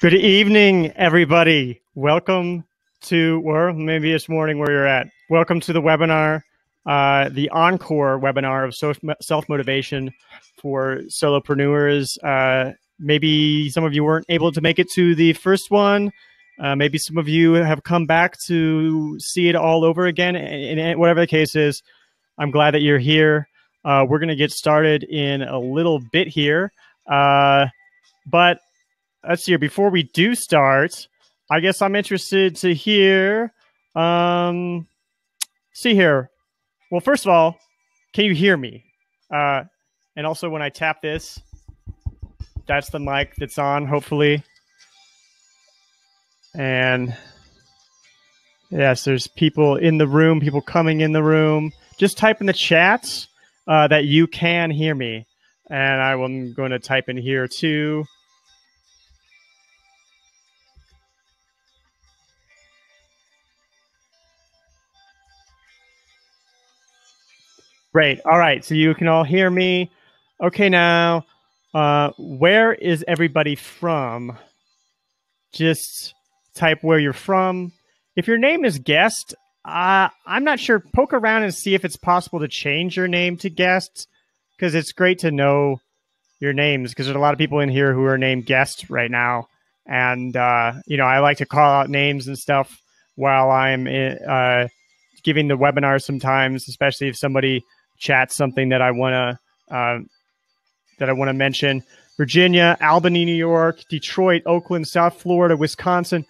Good evening, everybody. Welcome to, or maybe it's morning where you're at. Welcome to the webinar, the ENCORE webinar of self-motivation for solopreneurs. Maybe some of you weren't able to make it to the first one. Maybe some of you have come back to see it all over again. And whatever the case is, I'm glad that you're here. We're going to get started in a little bit here. But let's see here. Before we do start, I guess I'm interested to hear. See here. Well, first of all, can you hear me? And also, when I tap this, that's the mic that's on, hopefully. And yes, there's people in the room, people coming in the room. Just type in the chats that you can hear me. And I'm going to type in here too. Great. All right. So you can all hear me. Okay. Now, where is everybody from? Just type where you're from. If your name is guest, I'm not sure. Poke around and see if it's possible to change your name to guest, because it's great to know your names, because there's a lot of people in here who are named guest right now. And, you know, I like to call out names and stuff while I'm giving the webinar sometimes, especially if somebody chats something that I want to mention. Virginia, Albany, New York, Detroit, Oakland, South Florida, Wisconsin.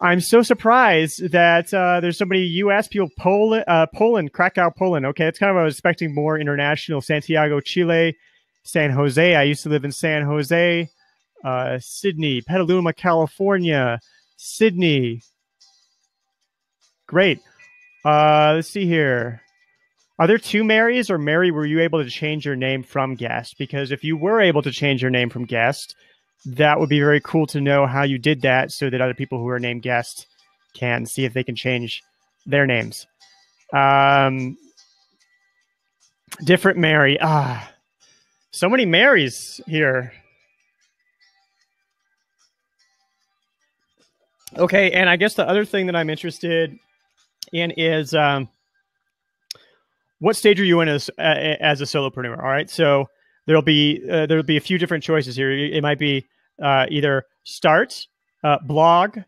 I'm so surprised that there's so many U.S. people. Poland, Krakow, Poland. Okay, it's kind of, I was expecting more international. Santiago, Chile, San Jose. I used to live in San Jose. Sydney, Petaluma, California. Sydney. Great. Let's see here. Are there two Marys, or Mary, were you able to change your name from guest? Because if you were able to change your name from guest, that would be very cool to know how you did that, so that other people who are named guest can see if they can change their names. Different Mary. So many Marys here. Okay, and I guess the other thing that I'm interested in is what stage are you in as a solopreneur? All right, so there'll be a few different choices here. It might be either start, blog,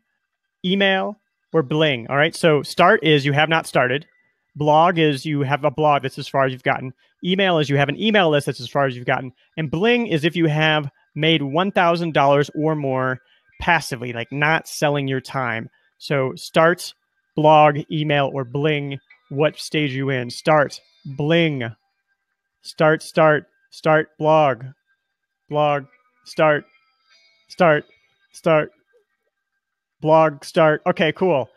email, or bling. All right, so start is you have not started. Blog is you have a blog that's as far as you've gotten. Email is you have an email list that's as far as you've gotten. And bling is if you have made $1,000 or more passively, like not selling your time. So start, blog, email, or bling. What stage are you in? Start, bling, start, blog, start, blog, start. Okay, cool.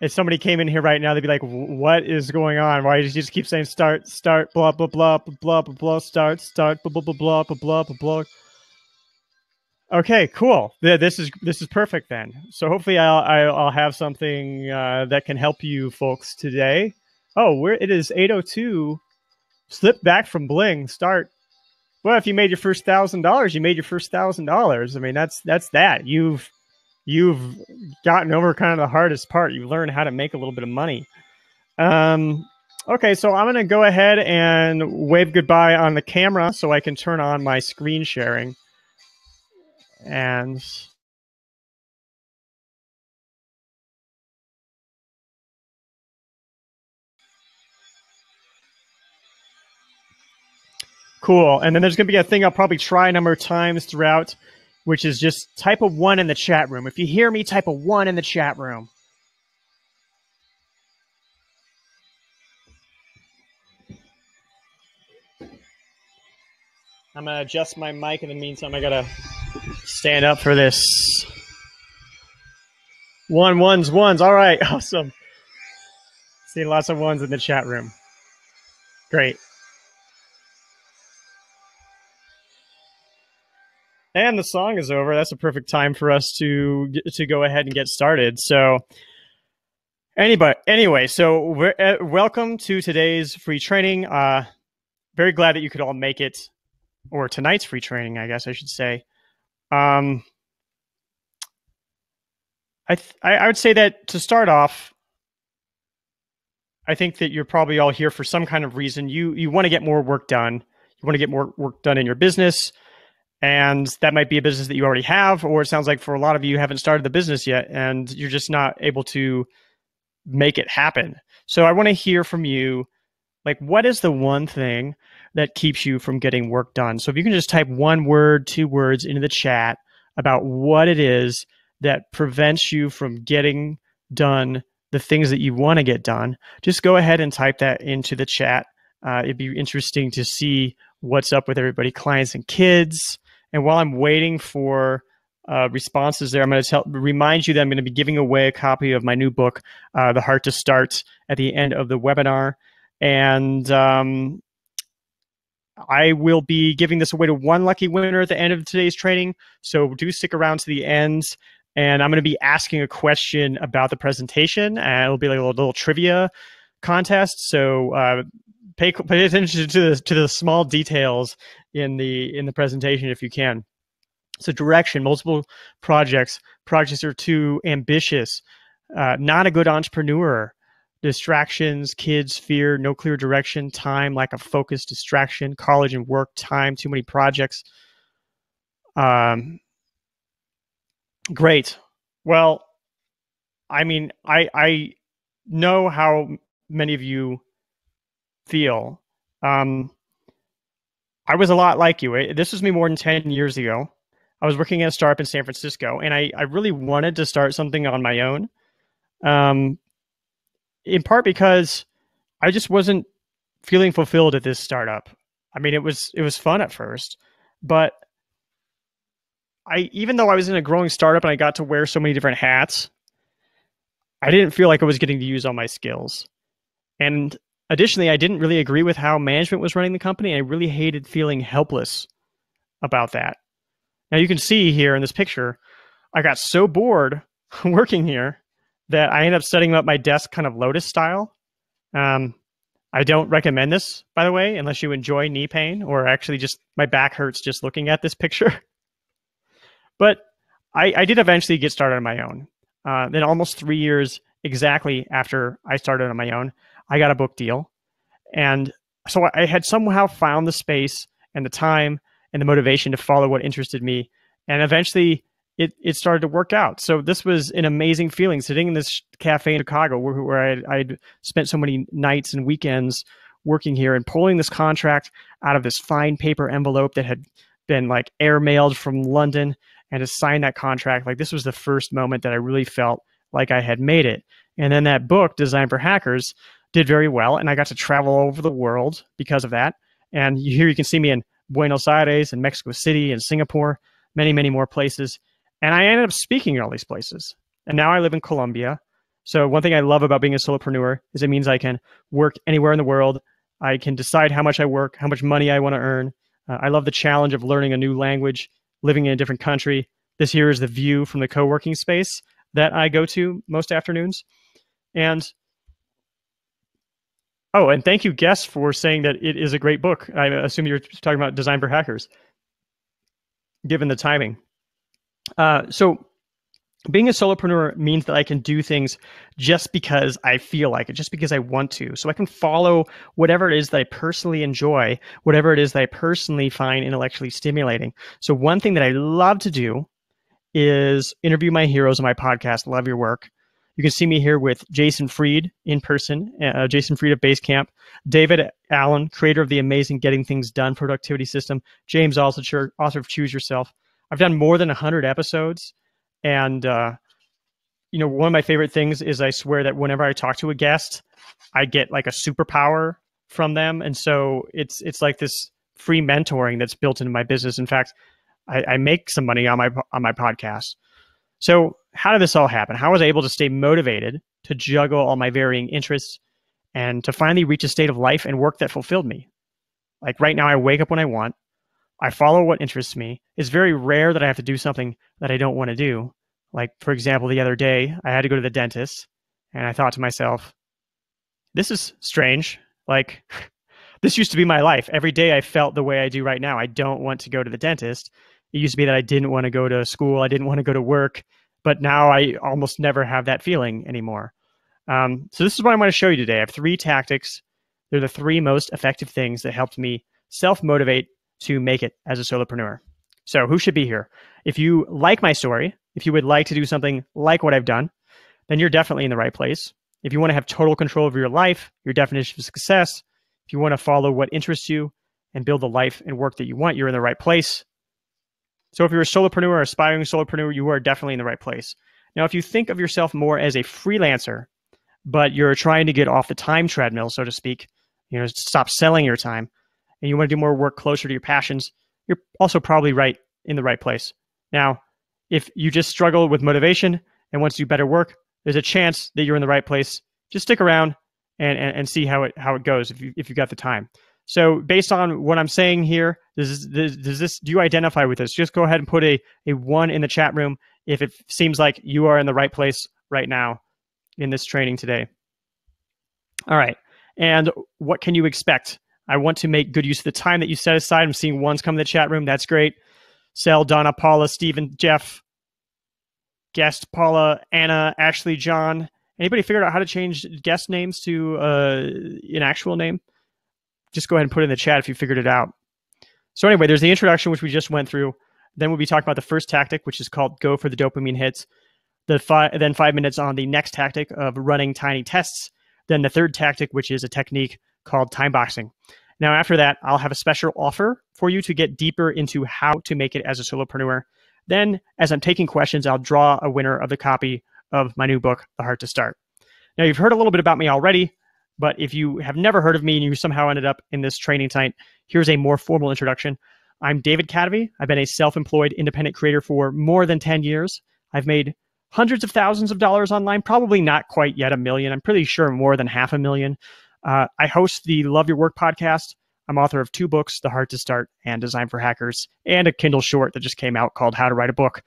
If somebody came in here right now, they'd be like, what is going on? Why did you just keep saying start, blah, blah, blah, blah, blah, blah, start, blah, blah, blah, blah, blah, blah, blah. Okay, cool. This is perfect then. So hopefully I'll have something that can help you folks today. Oh, it is 8:02. Slip back from bling. Start. Well, if you made your first $1,000, you made your first $1,000. I mean, that's that. You've gotten over kind of the hardest part. You learned how to make a little bit of money. Okay, so I'm going to go ahead and wave goodbye on the camera so I can turn on my screen sharing. And cool. And then there's going to be a thing I'll probably try a number of times throughout, which is just type a 1 in the chat room. If you hear me, type a 1 in the chat room. I'm going to adjust my mic in the meantime. I got to stand up for this. Ones. All right. Awesome. Seeing lots of ones in the chat room. Great. And the song is over. That's a perfect time for us to go ahead and get started. So anyway, so welcome to today's free training. Very glad that you could all make it, or tonight's free training, I guess I should say. I would say that to start off, I think that you're probably all here for some kind of reason. You want to get more work done. You want to get more work done in your business. And that might be a business that you already have, or it sounds like for a lot of you haven't started the business yet and you're just not able to make it happen. So I want to hear from you, like, what is the one thing that keeps you from getting work done? So if you can just type 1 word, 2 words into the chat about what it is that prevents you from getting done the things that you want to get done, just go ahead and type that into the chat. It'd be interesting to see what's up with everybody, clients and kids. And while I'm waiting for responses there, I'm going to remind you that I'm going to be giving away a copy of my new book, The Heart to Start, at the end of the webinar. And I will be giving this away to 1 lucky winner at the end of today's training. So do stick around to the end. And I'm going to be asking a question about the presentation. And it'll be like a little trivia contest. So pay attention to the small details in the presentation if you can. So direction, multiple projects are too ambitious, not a good entrepreneur, distractions, kids, fear, no clear direction, time, lack of focus, distraction, college and work, time, too many projects. Great. Well, I mean, I know how many of you feel. I was a lot like you. This was me more than 10 years ago. I was working at a startup in San Francisco, and I really wanted to start something on my own. In part because I just wasn't feeling fulfilled at this startup. I mean, it was fun at first, but even though I was in a growing startup and I got to wear so many different hats, I didn't feel like I was getting to use all my skills. And additionally, I didn't really agree with how management was running the company. I really hated feeling helpless about that. Now you can see here in this picture, I got so bored working here that I ended up setting up my desk kind of lotus style. I don't recommend this, by the way, unless you enjoy knee pain or actually just my back hurts just looking at this picture. But I did eventually get started on my own. Then almost 3 years exactly after I started on my own, I got a book deal. And so I had somehow found the space and the time and the motivation to follow what interested me. And eventually it started to work out. So this was an amazing feeling, sitting in this cafe in Chicago where I'd spent so many nights and weekends working here and pulling this contract out of this fine paper envelope that had been like airmailed from London, and to sign that contract. Like, this was the first moment that I really felt like I had made it. And then that book, Design for Hackers, did very well. And I got to travel all over the world because of that. And here you can see me in Buenos Aires and Mexico City and Singapore, many, many more places. And I ended up speaking in all these places. And now I live in Colombia. So one thing I love about being a solopreneur is it means I can work anywhere in the world. I can decide how much I work, how much money I want to earn. I love the challenge of learning a new language, living in a different country. This here is the view from the co-working space that I go to most afternoons. And oh, and thank you, Guess, for saying that it is a great book. I assume you're talking about Design for Hackers, given the timing. So being a solopreneur means that I can do things just because I feel like it, just because I want to. So I can follow whatever it is that I personally enjoy, whatever it is that I personally find intellectually stimulating. So one thing that I love to do is interview my heroes on my podcast, Love Your Work. You can see me here with Jason Fried in person, Jason Fried of Basecamp, David Allen, creator of the amazing Getting Things Done productivity system, James Altucher, author of Choose Yourself. I've done more than 100 episodes. And, you know, one of my favorite things is I swear that whenever I talk to a guest, I get like a superpower from them. And so it's like this free mentoring that's built into my business. In fact, I make some money on my podcast. So how did this all happen? How was I able to stay motivated to juggle all my varying interests and to finally reach a state of life and work that fulfilled me? Like right now, I wake up when I want. I follow what interests me. It's very rare that I have to do something that I don't want to do. Like, for example, the other day, I had to go to the dentist, and I thought to myself, this is strange. Like, this used to be my life. Every day I felt the way I do right now. I don't want to go to the dentist. It used to be that I didn't want to go to school. I didn't want to go to work. but now I almost never have that feeling anymore. So this is what I'm going to show you today. I have 3 tactics. They're the 3 most effective things that helped me self-motivate to make it as a solopreneur. So who should be here? If you like my story, if you would like to do something like what I've done, then you're definitely in the right place. If you want to have total control of your life, your definition of success, if you want to follow what interests you and build the life and work that you want, you're in the right place. So if you're a solopreneur or aspiring solopreneur, you are definitely in the right place. Now, if you think of yourself more as a freelancer, but you're trying to get off the time treadmill, so to speak, stop selling your time, and you want to do more work closer to your passions, you're also probably in the right place. Now, if you just struggle with motivation and want to do better work, there's a chance that you're in the right place. Just stick around and see how it goes if you got the time. So based on what I'm saying here, do you identify with this? Just go ahead and put a 1 in the chat room if it seems like you are in the right place right now in this training today. All right. And what can you expect? I want to make good use of the time that you set aside. I'm seeing 1s come in the chat room. That's great. Sel, Donna, Paula, Stephen, Jeff, Guest, Paula, Anna, Ashley, John. Anybody figured out how to change guest names to an actual name? Just go ahead and put it in the chat if you figured it out. So anyway, there's the introduction, which we just went through. Then we'll be talking about the first tactic, which is called go for the dopamine hits. Then 5 minutes on the next tactic of running tiny tests. Then the third tactic, which is a technique called time boxing. Now, after that, I'll have a special offer for you to get deeper into how to make it as a solopreneur. Then, as I'm taking questions, I'll draw a winner of the copy of my new book, The Heart to Start. Now, you've heard a little bit about me already, but if you have never heard of me and you somehow ended up in this training tonight, here's a more formal introduction. I'm David Cadavy. I've been a self-employed independent creator for more than 10 years. I've made hundreds of thousands of dollars online, probably not quite yet $1 million. I'm pretty sure more than $500,000. I host the Love Your Work podcast. I'm author of 2 books, The Heart to Start and Design for Hackers, and a Kindle short that just came out called How to Write a Book.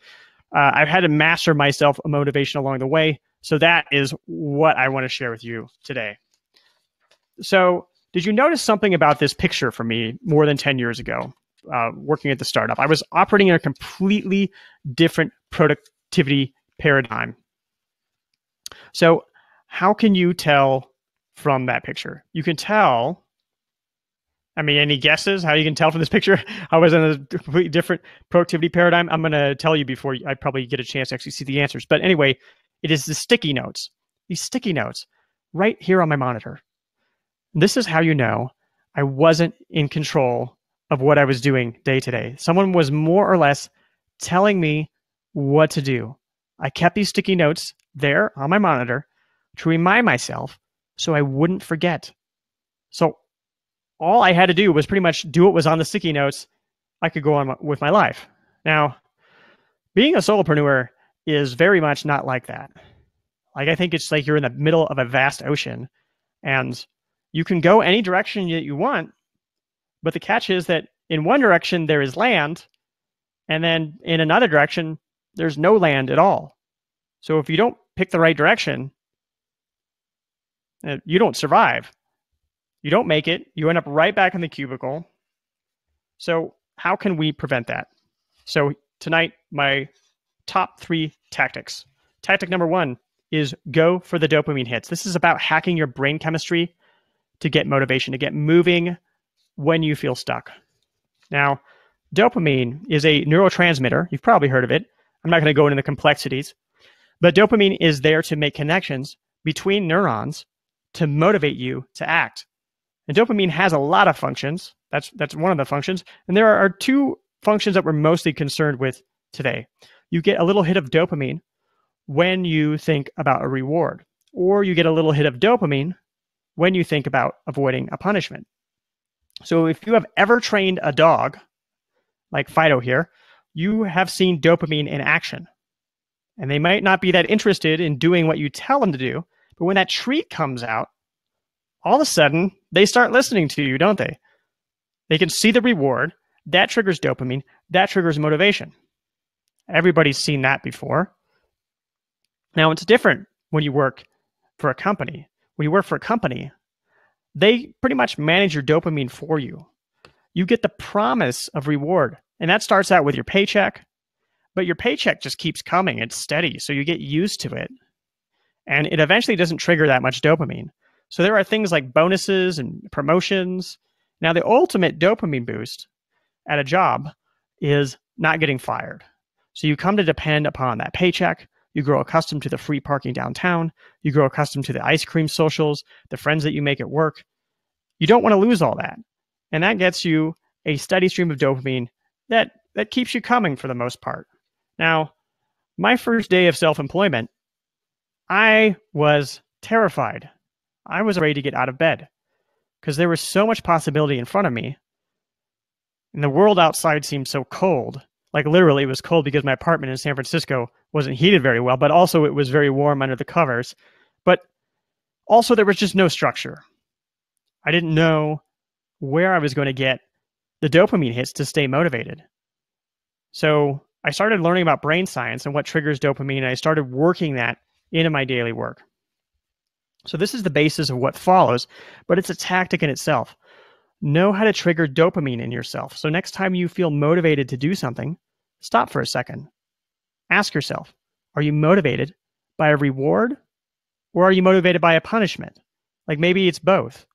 I've had to master myself a motivation along the way. So that is what I want to share with you today. So did you notice something about this picture from me more than 10 years ago, working at the startup? I was operating in a completely different productivity paradigm. So how can you tell from that picture? You can tell, any guesses how you can tell from this picture? I was in a completely different productivity paradigm. I'm going to tell you before I probably get a chance to actually see the answers. But anyway, it is the sticky notes. These sticky notes right here on my monitor. This is how you know I wasn't in control of what I was doing day to day. Someone was more or less telling me what to do. I kept these sticky notes there on my monitor to remind myself so I wouldn't forget. So all I had to do was pretty much do what was on the sticky notes. I could go on with my life. Now, being a solopreneur is very much not like that. I think it's like you're in the middle of a vast ocean and you can go any direction that you want, but the catch is that in one direction there is land, and then in another direction there's no land at all. So if you don't pick the right direction, you don't survive. You don't make it. You end up right back in the cubicle. So how can we prevent that? So tonight, my top 3 tactics. Tactic number 1 is go for the dopamine hits. This is about hacking your brain chemistry to get motivation, to get moving when you feel stuck. Now, dopamine is a neurotransmitter. You've probably heard of it. I'm not going to go into the complexities, but dopamine is there to make connections between neurons to motivate you to act. And dopamine has a lot of functions. That's one of the functions. And there are 2 functions that we're mostly concerned with today. You get a little hit of dopamine when you think about a reward, or you get a little hit of dopamine when you think about avoiding a punishment. So if you have ever trained a dog, like Fido here, you have seen dopamine in action. And they might not be that interested in doing what you tell them to do, but when that treat comes out, all of a sudden, they start listening to you, don't they? They can see the reward. That triggers dopamine. That triggers motivation. Everybody's seen that before. Now, it's different when you work for a company. When you work for a company, they pretty much manage your dopamine for you. You get the promise of reward. And that starts out with your paycheck. but your paycheck just keeps coming. It's steady. So you get used to it. And it eventually doesn't trigger that much dopamine. So there are things like bonuses and promotions. Now, the ultimate dopamine boost at a job is not getting fired. So you come to depend upon that paycheck. You grow accustomed to the free parking downtown. You grow accustomed to the ice cream socials, the friends that you make at work. You don't want to lose all that. And that gets you a steady stream of dopamine that keeps you coming for the most part. Now, my first day of self-employment, I was terrified. I was ready to get out of bed because there was so much possibility in front of me. And the world outside seemed so cold. Like literally it was cold because my apartment in San Francisco wasn't heated very well, but also it was very warm under the covers. But also there was just no structure. I didn't know where I was going to get the dopamine hits to stay motivated. So I started learning about brain science and what triggers dopamine, and I started working that into my daily work. So this is the basis of what follows, but it's a tactic in itself. Know how to trigger dopamine in yourself. So next time you feel motivated to do something, stop for a second. Ask yourself, are you motivated by a reward or are you motivated by a punishment? Like maybe it's both.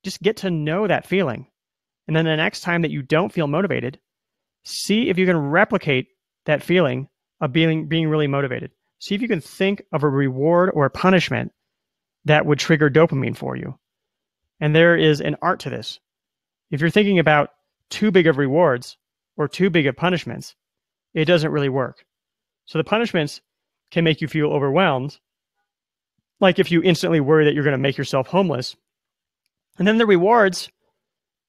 Just get to know that feeling. And then the next time that you don't feel motivated, see if you can replicate that feeling of being really motivated. See if you can think of a reward or a punishment that would trigger dopamine for you. And there is an art to this. If you're thinking about too big of rewards or too big of punishments, it doesn't really work. So the punishments can make you feel overwhelmed, like if you instantly worry that you're going to make yourself homeless. And then the rewards,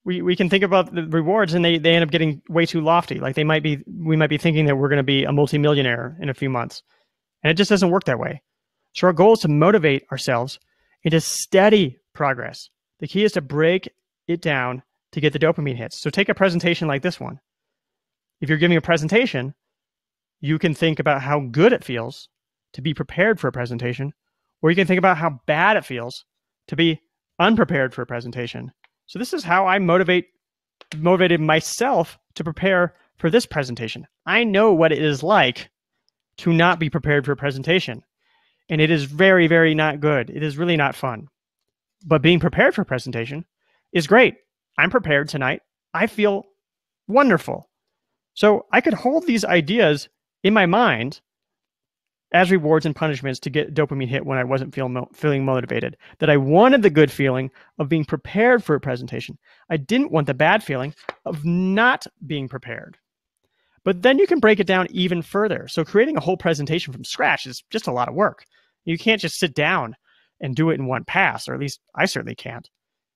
we can think about the rewards and they end up getting way too lofty. Like we might be thinking that we're going to be a multimillionaire in a few months. And it just doesn't work that way. So our goal is to motivate ourselves into steady progress. The key is to break it down to get the dopamine hits. So take a presentation like this one. If you're giving a presentation, you can think about how good it feels to be prepared for a presentation, or you can think about how bad it feels to be unprepared for a presentation. So this is how I motivated myself to prepare for this presentation. I know what it is like to not be prepared for a presentation. And it is very, very not good. It is really not fun. But being prepared for a presentation is great. I'm prepared tonight. I feel wonderful. So I could hold these ideas in my mind as rewards and punishments to get dopamine hit when I wasn't feeling motivated. That I wanted the good feeling of being prepared for a presentation. I didn't want the bad feeling of not being prepared. But then you can break it down even further. So creating a whole presentation from scratch is just a lot of work. You can't just sit down and do it in one pass, or at least I certainly can't.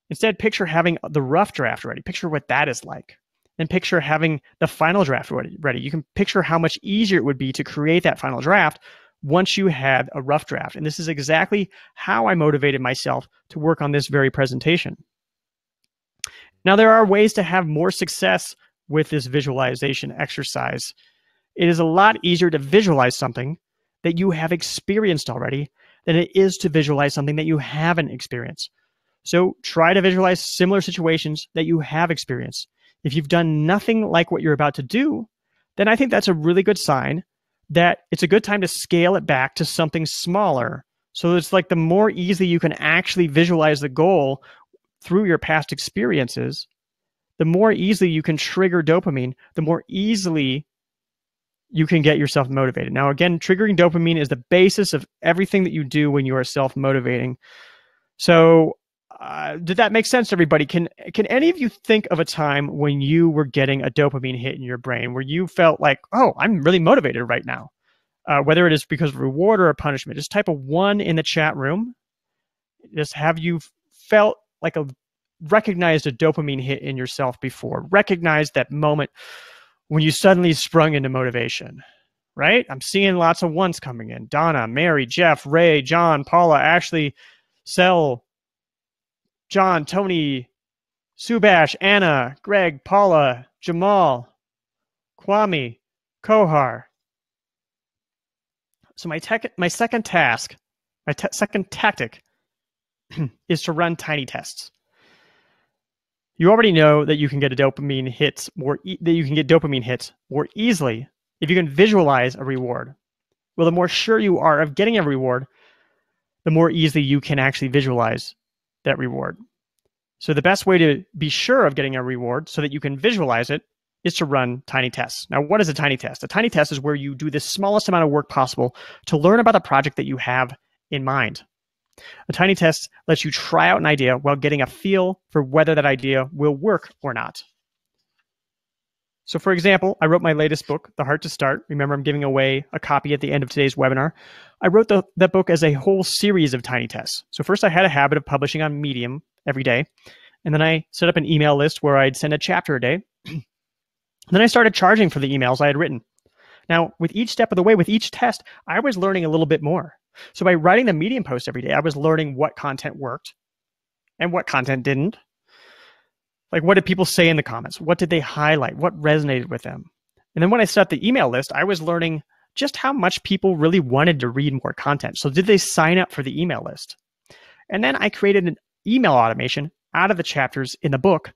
Instead, picture having the rough draft ready. Picture what that is like. Then picture having the final draft ready. You can picture how much easier it would be to create that final draft once you had a rough draft. And this is exactly how I motivated myself to work on this very presentation. Now, there are ways to have more success with this visualization exercise. It is a lot easier to visualize something that you have experienced already than it is to visualize something that you haven't experienced. So try to visualize similar situations that you have experienced. If you've done nothing like what you're about to do, then I think that's a really good sign that it's a good time to scale it back to something smaller. So it's like the more easily you can actually visualize the goal through your past experiences, the more easily you can trigger dopamine, the more easily you can get yourself motivated. Now, again, triggering dopamine is the basis of everything that you do when you are self-motivating. So did that make sense to everybody? Can any of you think of a time when you were getting a dopamine hit in your brain where you felt like, oh, I'm really motivated right now? Whether it is because of reward or a punishment, just type a 1 in the chat room. Just have you felt like recognized a dopamine hit in yourself before? Recognize that moment when you suddenly sprung into motivation, right? I'm seeing lots of 1s coming in. Donna, Mary, Jeff, Ray, John, Paula, Ashley, Sel, John, Tony, Subash, Anna, Greg, Paula, Jamal, Kwame, Kohar. So my second task, second tactic is to run tiny tests. You already know that you can get dopamine hits more easily if you can visualize a reward, well, the more sure you are of getting a reward, the more easily you can actually visualize that reward. So the best way to be sure of getting a reward so that you can visualize it is to run tiny tests. Now, what is a tiny test? A tiny test is where you do the smallest amount of work possible to learn about the project that you have in mind. A tiny test lets you try out an idea while getting a feel for whether that idea will work or not. So for example, I wrote my latest book, The Heart to Start. Remember, I'm giving away a copy at the end of today's webinar. I wrote that book as a whole series of tiny tests. So first I had a habit of publishing on Medium every day. And then I set up an email list where I'd send a chapter a day. Then I started charging for the emails I had written. Now, with each step of the way, with each test, I was learning a little bit more. So by writing the Medium post every day, I was learning what content worked and what content didn't. Like, what did people say in the comments? What did they highlight? What resonated with them? And then when I set up the email list, I was learning just how much people really wanted to read more content. So did they sign up for the email list? And then I created an email automation out of the chapters in the book.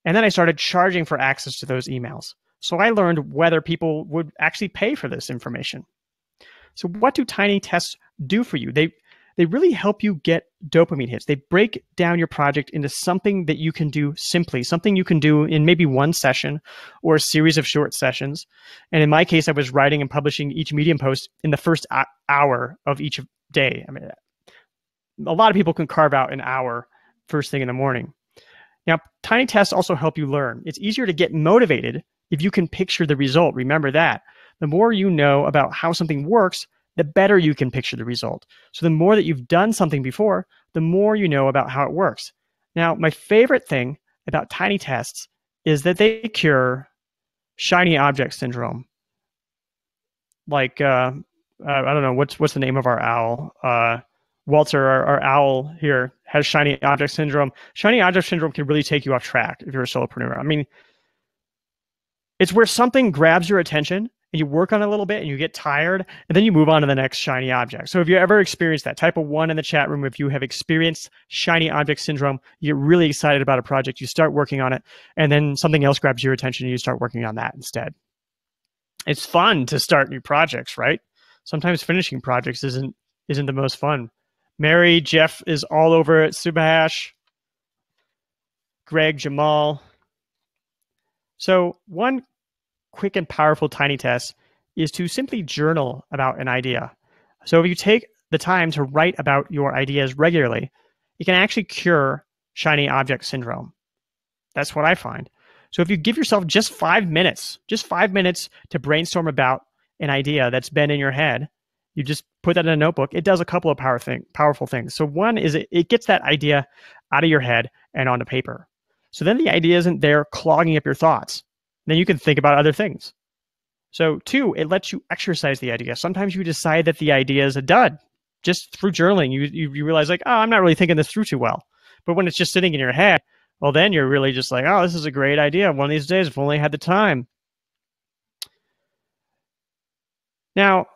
And then I started charging for access to those emails. So I learned whether people would actually pay for this information. So what do tiny tests do for you? They really help you get dopamine hits. They break down your project into something that you can do simply, something you can do in maybe one session or a series of short sessions. And in my case, I was writing and publishing each Medium post in the first hour of each day. I mean, a lot of people can carve out an hour first thing in the morning. Now, tiny tests also help you learn. It's easier to get motivated if you can picture the result. Remember that. The more you know about how something works, the better you can picture the result. So the more that you've done something before, the more you know about how it works. Now, my favorite thing about tiny tests is that they cure shiny object syndrome. Like, I don't know, what's the name of our owl? Walter, our owl here, has shiny object syndrome. Shiny object syndrome can really take you off track if you're a solopreneur. I mean, it's where something grabs your attention and you work on it a little bit and you get tired and then you move on to the next shiny object. So if you ever experienced that, type of 1 in the chat room. If you have experienced shiny object syndrome, you get really excited about a project, you start working on it, and then something else grabs your attention and you start working on that instead. It's fun to start new projects, right? Sometimes finishing projects isn't the most fun. Mary, Jeff is all over it. Subhash, Greg, Jamal. So one quick and powerful tiny test is to simply journal about an idea. So if you take the time to write about your ideas regularly, it can actually cure shiny object syndrome. That's what I find. So if you give yourself just 5 minutes to brainstorm about an idea that's been in your head, you just put that in a notebook. It does a couple of powerful things. So one is it gets that idea out of your head and onto paper. So then the idea isn't there clogging up your thoughts. Then you can think about other things. So 2, it lets you exercise the idea. Sometimes you decide that the idea is a dud. Just through journaling, you realize like, oh, I'm not really thinking this through too well. But when it's just sitting in your head, well, then you're really just like, oh, this is a great idea. One of these days, if only I had the time. Now,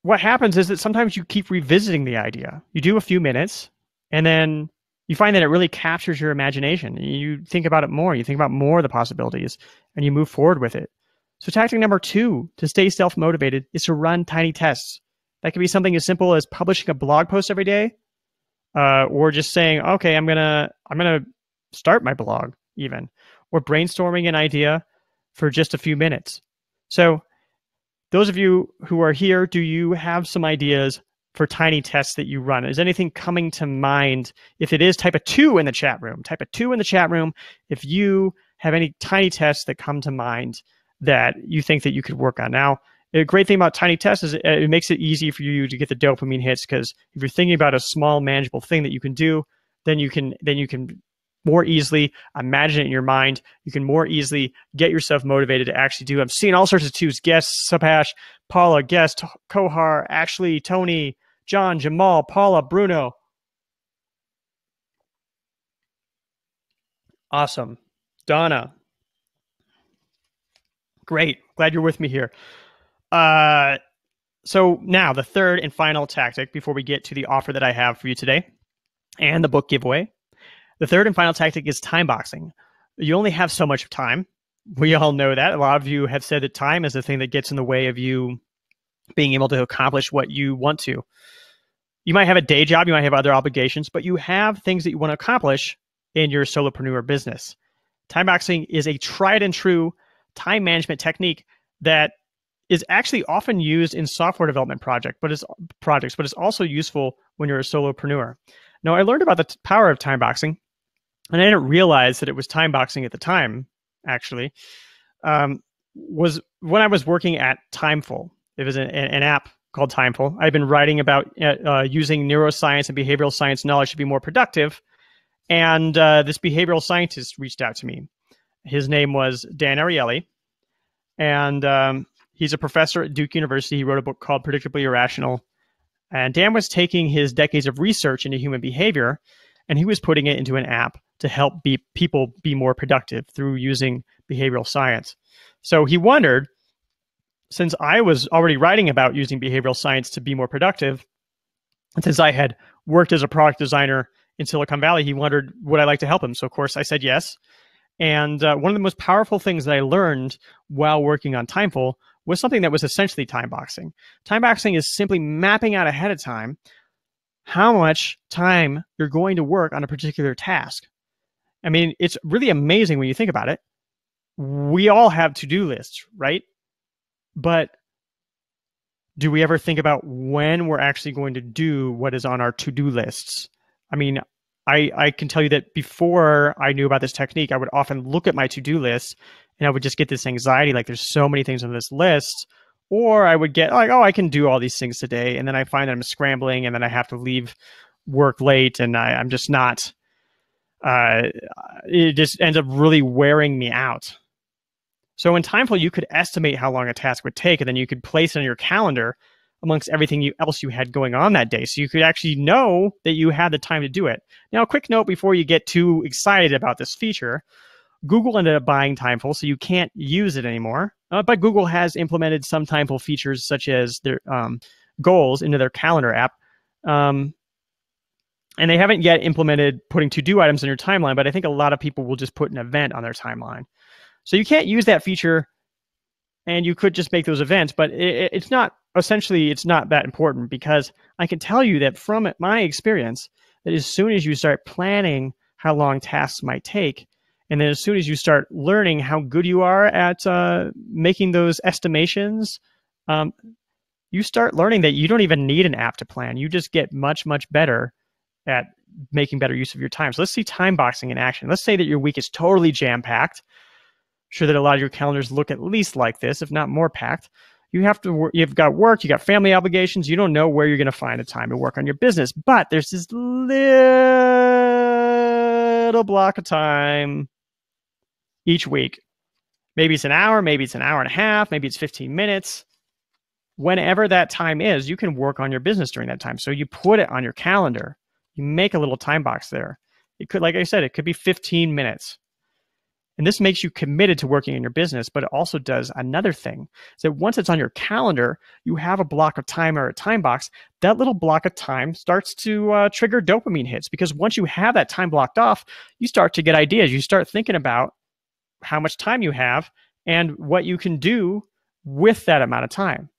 what happens is that sometimes you keep revisiting the idea. You do a few minutes, and then you find that it really captures your imagination. You think about it more. You think about more of the possibilities, and you move forward with it. So tactic number 2 to stay self-motivated is to run tiny tests. That could be something as simple as publishing a blog post every day, or just saying, okay, I'm gonna start my blog even, or brainstorming an idea for just a few minutes. So those of you who are here, do you have some ideas for tiny tests that you run? Is anything coming to mind? If it is, type a 2 in the chat room. Type a 2 in the chat room if you have any tiny tests that come to mind that you think that you could work on. Now, the great thing about tiny tests is it makes it easy for you to get the dopamine hits, because if you're thinking about a small manageable thing that you can do, then you can more easily imagine it in your mind. You can more easily get yourself motivated to actually do. I'm seeing all sorts of 2s. Guest, Subhash, Paula, Guest, Kohar, Ashley, Tony, John, Jamal, Paula, Bruno. Awesome. Donna. Great. Glad you're with me here. So now the third and final tactic before we get to the offer that I have for you today and the book giveaway. The third and final tactic is time boxing. You only have so much time. We all know that. A lot of you have said that time is the thing that gets in the way of you being able to accomplish what you want to. You might have a day job, you might have other obligations, but you have things that you want to accomplish in your solopreneur business. Time boxing is a tried and true time management technique that is actually often used in software development projects, but it's also useful when you're a solopreneur. Now, I learned about the power of time boxing, and I didn't realize that it was time boxing at the time, actually, was when I was working at Timeful. It was an app called Timeful. I've been writing about using neuroscience and behavioral science knowledge to be more productive, and this behavioral scientist reached out to me. His name was Dan Ariely, and he's a professor at Duke University. He wrote a book called Predictably Irrational. And Dan was taking his decades of research into human behavior, and he was putting it into an app to help people be more productive through using behavioral science. So he wondered, since I was already writing about using behavioral science to be more productive, and since I had worked as a product designer in Silicon Valley, he wondered, would I like to help him? So, of course, I said yes. And one of the most powerful things that I learned while working on Timeful was something that was essentially time boxing. Time boxing is simply mapping out ahead of time how much time you're going to work on a particular task. I mean, it's really amazing when you think about it. We all have to-do lists, right? But do we ever think about when we're actually going to do what is on our to-do lists? I mean, I can tell you that before I knew about this technique, I would often look at my to-do list and I would just get this anxiety, like there's so many things on this list. Or I would get like, oh, I can do all these things today. And then I find that I'm scrambling and then I have to leave work late and I'm just not, it just ends up really wearing me out. So in Timeful, you could estimate how long a task would take, and then you could place it on your calendar amongst everything else you had going on that day. So you could actually know that you had the time to do it. Now, a quick note before you get too excited about this feature, Google ended up buying Timeful, so you can't use it anymore. But Google has implemented some Timeful features, such as their goals, into their calendar app. And they haven't yet implemented putting to-do items in your timeline, but I think a lot of people will just put an event on their timeline. So you can't use that feature, and you could just make those events, but it's not that important, because I can tell you that from my experience, that as soon as you start planning how long tasks might take, and then as soon as you start learning how good you are at making those estimations, you start learning that you don't even need an app to plan. You just get much, much better at making better use of your time. So let's see time boxing in action. Let's say that your week is totally jam-packed. Sure that a lot of your calendars look at least like this, if not more packed. You've got work, you got family obligations. You don't know where you're going to find the time to work on your business, but there's this little block of time each week. Maybe it's an hour, maybe it's an hour and a half, maybe it's 15 minutes. Whenever that time is, you can work on your business during that time. So you put it on your calendar. You make a little time box there. It could, like I said, it could be 15 minutes. And this makes you committed to working in your business, but it also does another thing. So once it's on your calendar, you have a block of time or a time box. That little block of time starts to trigger dopamine hits, because once you have that time blocked off, you start to get ideas. You start thinking about how much time you have and what you can do with that amount of time.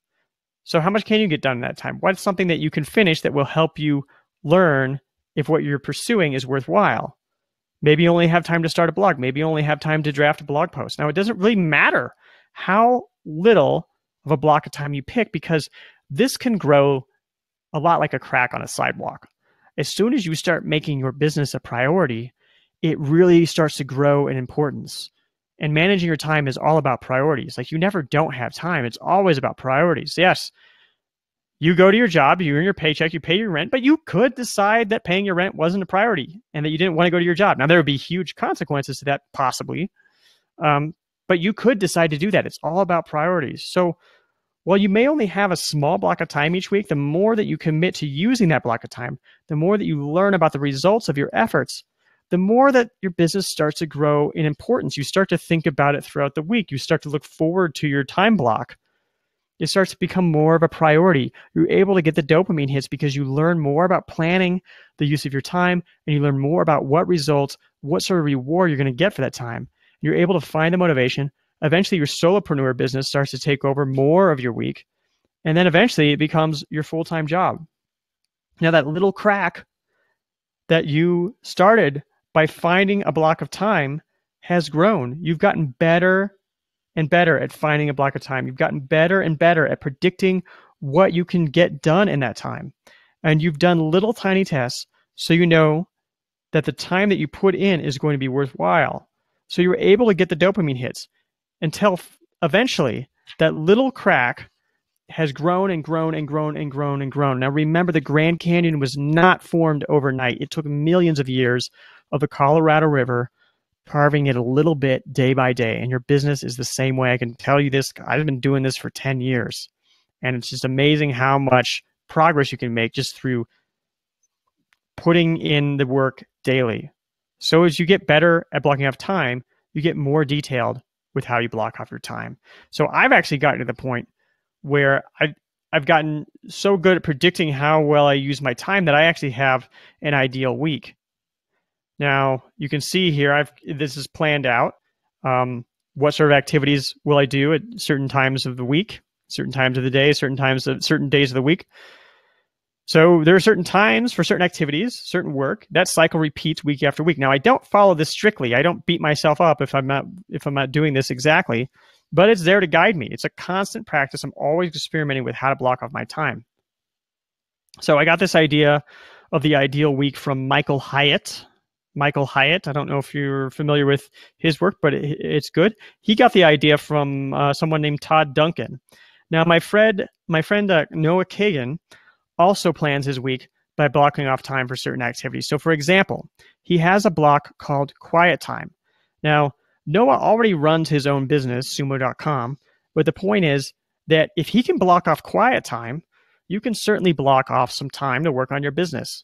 So how much can you get done in that time? What's something that you can finish that will help you learn if what you're pursuing is worthwhile? Maybe you only have time to start a blog. Maybe you only have time to draft a blog post. Now, it doesn't really matter how little of a block of time you pick, because this can grow a lot like a crack on a sidewalk. As soon as you start making your business a priority, it really starts to grow in importance. And managing your time is all about priorities. Like, you never don't have time. It's always about priorities. Yes, you go to your job, you earn your paycheck, you pay your rent, but you could decide that paying your rent wasn't a priority and that you didn't want to go to your job. Now, there would be huge consequences to that, possibly, but you could decide to do that. It's all about priorities. So while you may only have a small block of time each week, the more that you commit to using that block of time, the more that you learn about the results of your efforts, the more that your business starts to grow in importance. You start to think about it throughout the week. You start to look forward to your time block. It starts to become more of a priority. You're able to get the dopamine hits because you learn more about planning the use of your time, and you learn more about what results, what sort of reward you're going to get for that time. You're able to find the motivation. Eventually, your solopreneur business starts to take over more of your week. And then eventually it becomes your full-time job. Now, that little crack that you started by finding a block of time has grown. You've gotten better and better at finding a block of time. You've gotten better and better at predicting what you can get done in that time. And you've done little tiny tests so you know that the time that you put in is going to be worthwhile. So you're able to get the dopamine hits until eventually that little crack has grown and grown and grown and grown and grown. Now remember, the Grand Canyon was not formed overnight. It took millions of years of the Colorado River carving it a little bit day by day. And your business is the same way. I can tell you this. I've been doing this for 10 years. And it's just amazing how much progress you can make just through putting in the work daily. So as you get better at blocking off time, you get more detailed with how you block off your time. So I've actually gotten to the point where I've gotten so good at predicting how well I use my time that I actually have an ideal week. Now, you can see here, this is planned out. What sort of activities will I do at certain times of the week, certain times of the day, certain days of the week? So there are certain times for certain activities, certain work. That cycle repeats week after week. Now, I don't follow this strictly. I don't beat myself up if I'm not doing this exactly, but it's there to guide me. It's a constant practice. I'm always experimenting with how to block off my time. So I got this idea of the ideal week from Michael Hyatt. Michael Hyatt, I don't know if you're familiar with his work, but it's good. He got the idea from someone named Todd Duncan. Now, my friend Noah Kagan also plans his week by blocking off time for certain activities. So for example, he has a block called Quiet Time. Now, Noah already runs his own business, sumo.com, but the point is that if he can block off quiet time, you can certainly block off some time to work on your business.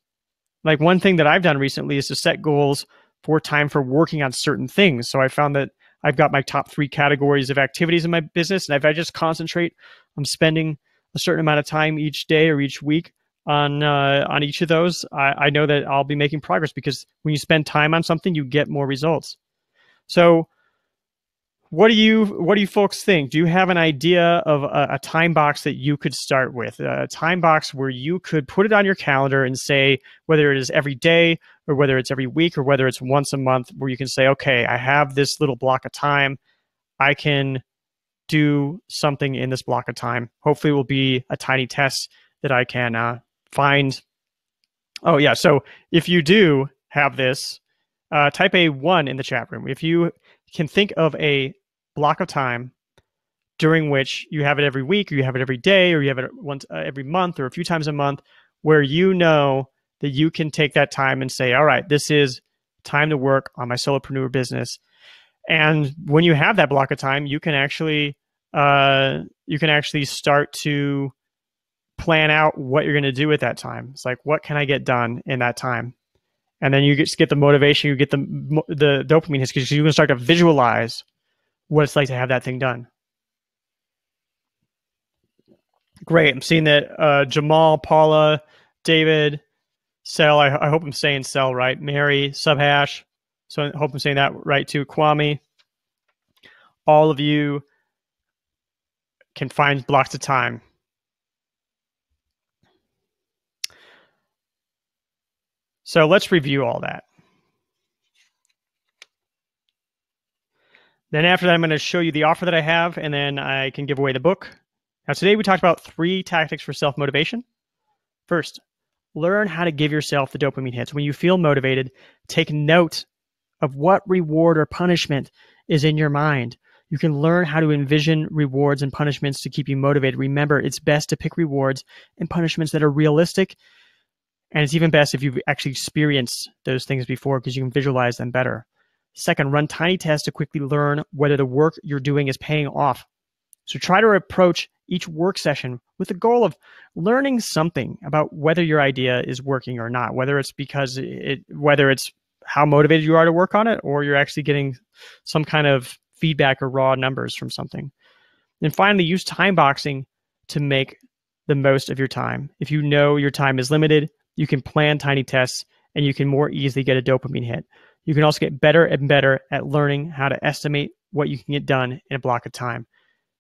Like one thing that I've done recently is to set goals for time for working on certain things. So I found that I've got my top 3 categories of activities in my business, and if I just concentrate on spending a certain amount of time each day or each week on each of those, I know that I'll be making progress, because when you spend time on something, you get more results. So what do you folks think? Do you have an idea of a time box that you could start with? A time box where you could put it on your calendar and say, whether it is every day or whether it's every week or whether it's once a month, where you can say, okay, I have this little block of time. I can do something in this block of time. Hopefully it will be a tiny test that I can find. Oh yeah, so if you do have this, type a 1 in the chat room. If you can think of a block of time during which you have it every week, or you have it every day, or you have it once every month, or a few times a month, where you know that you can take that time and say, all right, this is time to work on my solopreneur business. And when you have that block of time, you can actually start to plan out what you're going to do at that time. It's like, what can I get done in that time? And then you just get the motivation, you get the dopamine hits, because you can start to visualize what it's like to have that thing done. Great. I'm seeing that Jamal, Paula, David, Sel, I hope I'm saying Sel right, Mary, Subhash, so I hope I'm saying that right too, Kwame. All of you can find blocks of time. So let's review all that. Then after that, I'm going to show you the offer that I have, and then I can give away the book. Now, today we talked about 3 tactics for self-motivation. First, learn how to give yourself the dopamine hits. When you feel motivated, take note of what reward or punishment is in your mind. You can learn how to envision rewards and punishments to keep you motivated. Remember, it's best to pick rewards and punishments that are realistic. And it's even best if you've actually experienced those things before, because you can visualize them better. Second, run tiny tests to quickly learn whether the work you're doing is paying off. So try to approach each work session with the goal of learning something about whether your idea is working or not, whether it's whether it's how motivated you are to work on it, or you're actually getting some kind of feedback or raw numbers from something. And finally, use time boxing to make the most of your time. If you know your time is limited, you can plan tiny tests and you can more easily get a dopamine hit. You can also get better and better at learning how to estimate what you can get done in a block of time.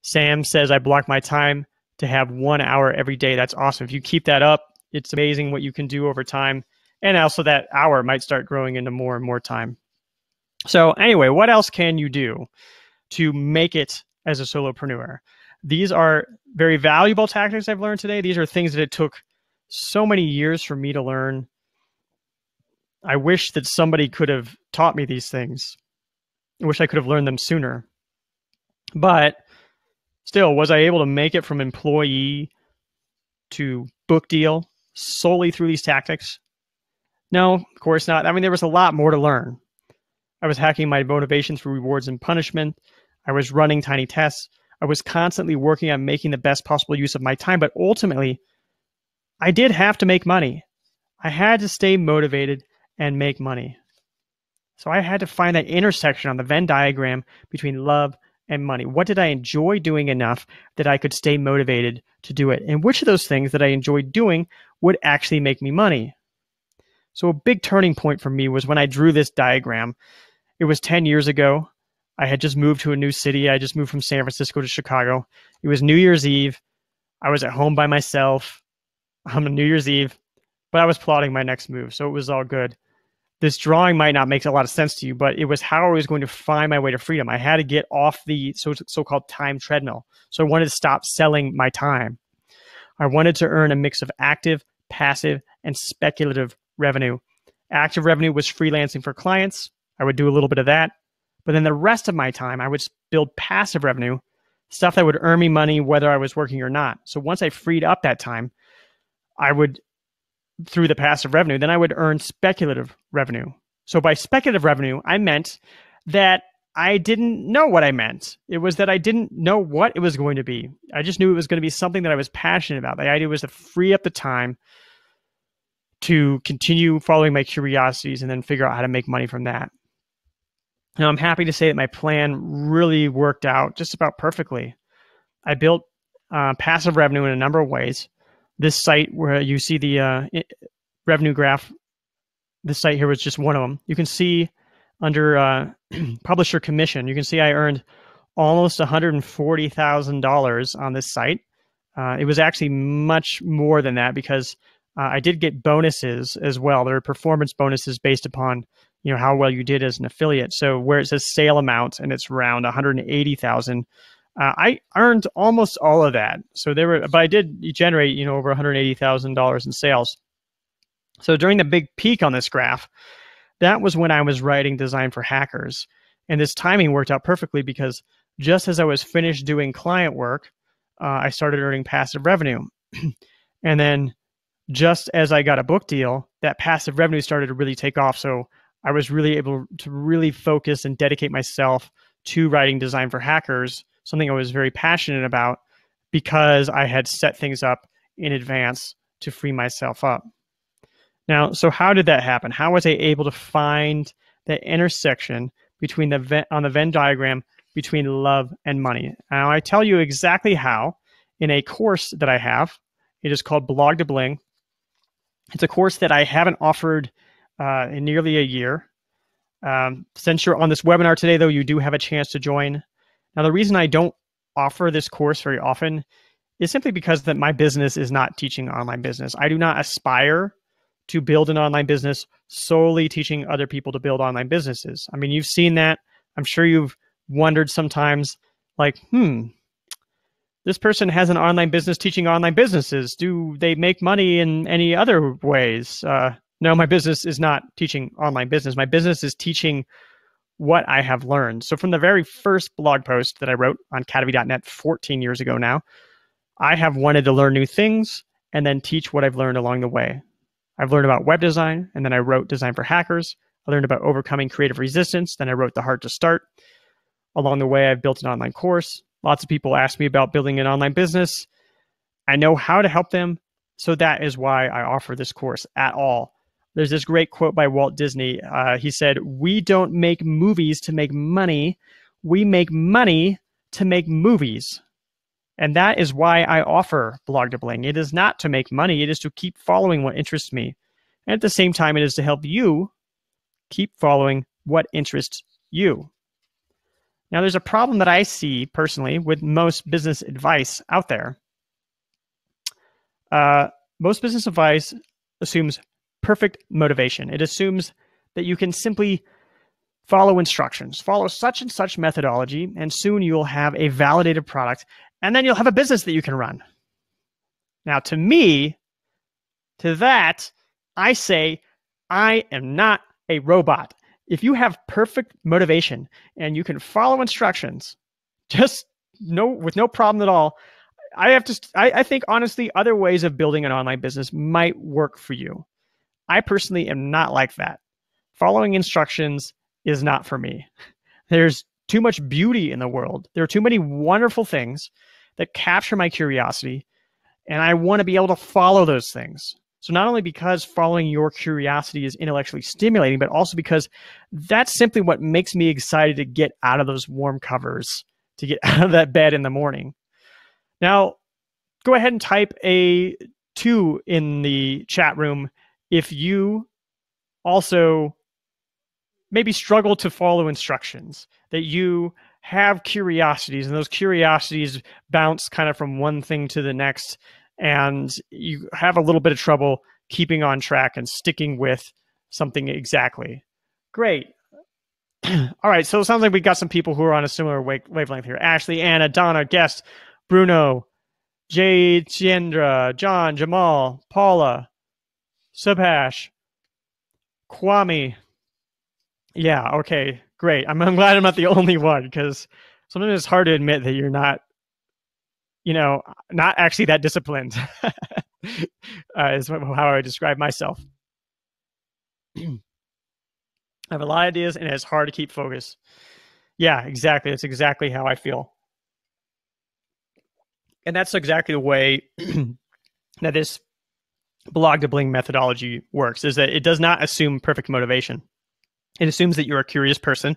Sam says, I block my time to have 1 hour every day. That's awesome. If you keep that up, it's amazing what you can do over time. And also that hour might start growing into more and more time. So anyway, what else can you do to make it as a solopreneur? These are very valuable tactics I've learned today. These are things that it took so many years for me to learn. I wish that somebody could have taught me these things. I wish I could have learned them sooner. But still, was I able to make it from employee to book deal solely through these tactics? No, of course not. I mean, there was a lot more to learn. I was hacking my motivation through rewards and punishment. I was running tiny tests. I was constantly working on making the best possible use of my time. But ultimately, I did have to make money. I had to stay motivated and make money. So I had to find that intersection on the Venn diagram between love and money. What did I enjoy doing enough that I could stay motivated to do it? And which of those things that I enjoyed doing would actually make me money? So a big turning point for me was when I drew this diagram. It was 10 years ago. I had just moved to a new city. I just moved from San Francisco to Chicago. It was New Year's Eve. I was at home by myself on New Year's Eve, but I was plotting my next move, so it was all good. This drawing might not make a lot of sense to you, but it was how I was going to find my way to freedom. I had to get off the so-called time treadmill. So I wanted to stop selling my time. I wanted to earn a mix of active, passive, and speculative revenue. Active revenue was freelancing for clients. I would do a little bit of that. But then the rest of my time, I would build passive revenue, stuff that would earn me money whether I was working or not. So once I freed up that time, I would, through the passive revenue, then I would earn speculative revenue. So by speculative revenue, I meant that I didn't know what I meant. It was that I didn't know what it was going to be. I just knew it was going to be something that I was passionate about. The idea was to free up the time to continue following my curiosities and then figure out how to make money from that. Now, I'm happy to say that my plan really worked out just about perfectly. I built passive revenue in a number of ways. This site where you see the revenue graph, this site here was just one of them. You can see under publisher commission, you can see I earned almost $140,000 on this site. It was actually much more than that because I did get bonuses as well. There are performance bonuses based upon how well you did as an affiliate. So where it says sale amount and it's around 180,000, I earned almost all of that. So but I did generate over $180,000 in sales. So during the big peak on this graph, that was when I was writing Design for Hackers, and this timing worked out perfectly because just as I was finished doing client work, I started earning passive revenue, and then just as I got a book deal, that passive revenue started to really take off. So I was really able to really focus and dedicate myself to writing Design for Hackers, something I was very passionate about because I had set things up in advance to free myself up. Now, so how did that happen? How was I able to find the intersection between on the Venn diagram between love and money? Now, I tell you exactly how in a course that I have. It is called Blog to Bling. It's a course that I haven't offered in nearly a year. Since you're on this webinar today, though, you do have a chance to join. Now, the reason I don't offer this course very often is simply because that my business is not teaching online business. I do not aspire to build an online business solely teaching other people to build online businesses. I mean, you've seen that. I'm sure you've wondered sometimes, like, this person has an online business teaching online businesses. Do they make money in any other ways? No, my business is not teaching online business. My business is teaching what I have learned. So from the very first blog post that I wrote on Cademy.net 14 years ago now, I have wanted to learn new things and then teach what I've learned along the way. I've learned about web design, and then I wrote Design for Hackers. I learned about overcoming creative resistance. Then I wrote The Hard to Start. Along the way, I've built an online course. Lots of people ask me about building an online business. I know how to help them. So that is why I offer this course at all. There's this great quote by Walt Disney. He said, "We don't make movies to make money. We make money to make movies." And that is why I offer Blog to Bling. It is not to make money. It is to keep following what interests me. And at the same time, it is to help you keep following what interests you. Now, there's a problem that I see personally with most business advice out there. Most business advice assumes perfect motivation. It assumes that you can simply follow instructions, follow such and such methodology, and soon you'll have a validated product, and then you'll have a business that you can run. Now, to me, to that, I say, I am not a robot. If you have perfect motivation and you can follow instructions, with no problem at all, I think honestly, other ways of building an online business might work for you. I personally am not like that. Following instructions is not for me. There's too much beauty in the world. There are too many wonderful things that capture my curiosity, and I want to be able to follow those things. So not only because following your curiosity is intellectually stimulating, but also because that's simply what makes me excited to get out of those warm covers, to get out of that bed in the morning. Now, go ahead and type a 2 in the chat room if you also maybe struggle to follow instructions, that you have curiosities, and those curiosities bounce kind of from one thing to the next, and you have a little bit of trouble keeping on track and sticking with something exactly. Great. All right, so it sounds like we got some people who are on a similar wavelength here. Ashley, Anna, Donna, Guest, Bruno, Jay, Chandra, John, Jamal, Paula, Subhash, Kwame. Yeah, okay, great. I'm glad I'm not the only one, because sometimes it's hard to admit that you're not actually that disciplined, is how I describe myself. I have a lot of ideas, and it's hard to keep focus. Yeah, exactly. That's exactly how I feel. And that's exactly the way that this blog to bling methodology works, is that it does not assume perfect motivation. It assumes that you're a curious person.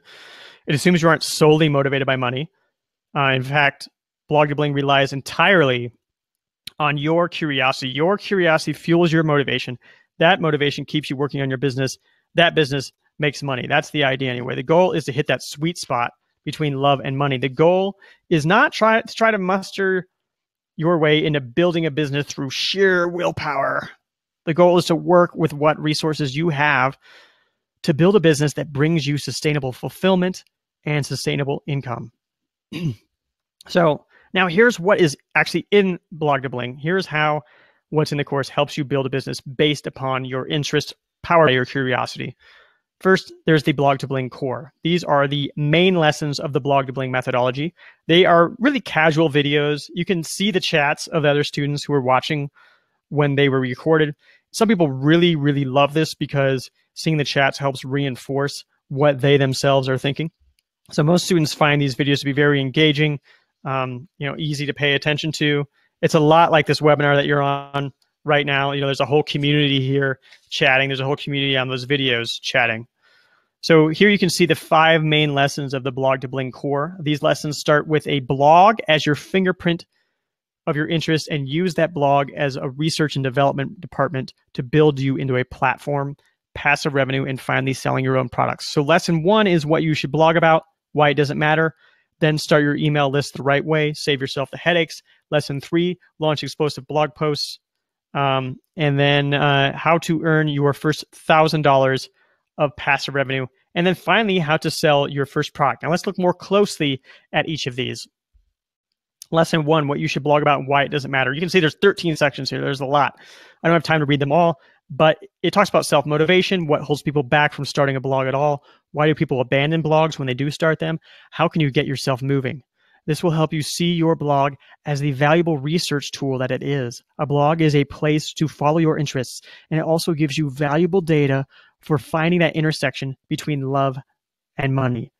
It assumes you aren't solely motivated by money. In fact, blog to bling relies entirely on your curiosity. Your curiosity fuels your motivation. That motivation keeps you working on your business. That business makes money. That's the idea anyway. The goal is to hit that sweet spot between love and money. The goal is not try to muster your way into building a business through sheer willpower. The goal is to work with what resources you have to build a business that brings you sustainable fulfillment and sustainable income. So now here's what is actually in blog to bling. Here's how what's in the course helps you build a business based upon your interest, powered by your curiosity. First, there's the blog to bling core. These are the main lessons of the blog to bling methodology. They are really casual videos. You can see the chats of the other students who are watching when they were recorded. Some people really, really love this because seeing the chats helps reinforce what they themselves are thinking. So most students find these videos to be very engaging, easy to pay attention to. It's a lot like this webinar that you're on right now. There's a whole community here chatting. There's a whole community on those videos chatting. So here you can see the 5 main lessons of the blog to bling core. These lessons start with a blog as your fingerprint of your interest, and use that blog as a research and development department to build you into a platform, passive revenue, and finally selling your own products. So lesson 1 is what you should blog about, why it doesn't matter. Then start your email list the right way, save yourself the headaches. Lesson 3, launch explosive blog posts. And then how to earn your first $1,000 of passive revenue. And then finally, how to sell your first product. Now let's look more closely at each of these. Lesson 1, what you should blog about and why it doesn't matter. You can see there's 13 sections here. There's a lot. I don't have time to read them all, but it talks about self-motivation, what holds people back from starting a blog at all, why do people abandon blogs when they do start them, how can you get yourself moving. This will help you see your blog as the valuable research tool that it is. A blog is a place to follow your interests, and it also gives you valuable data for finding that intersection between love and money.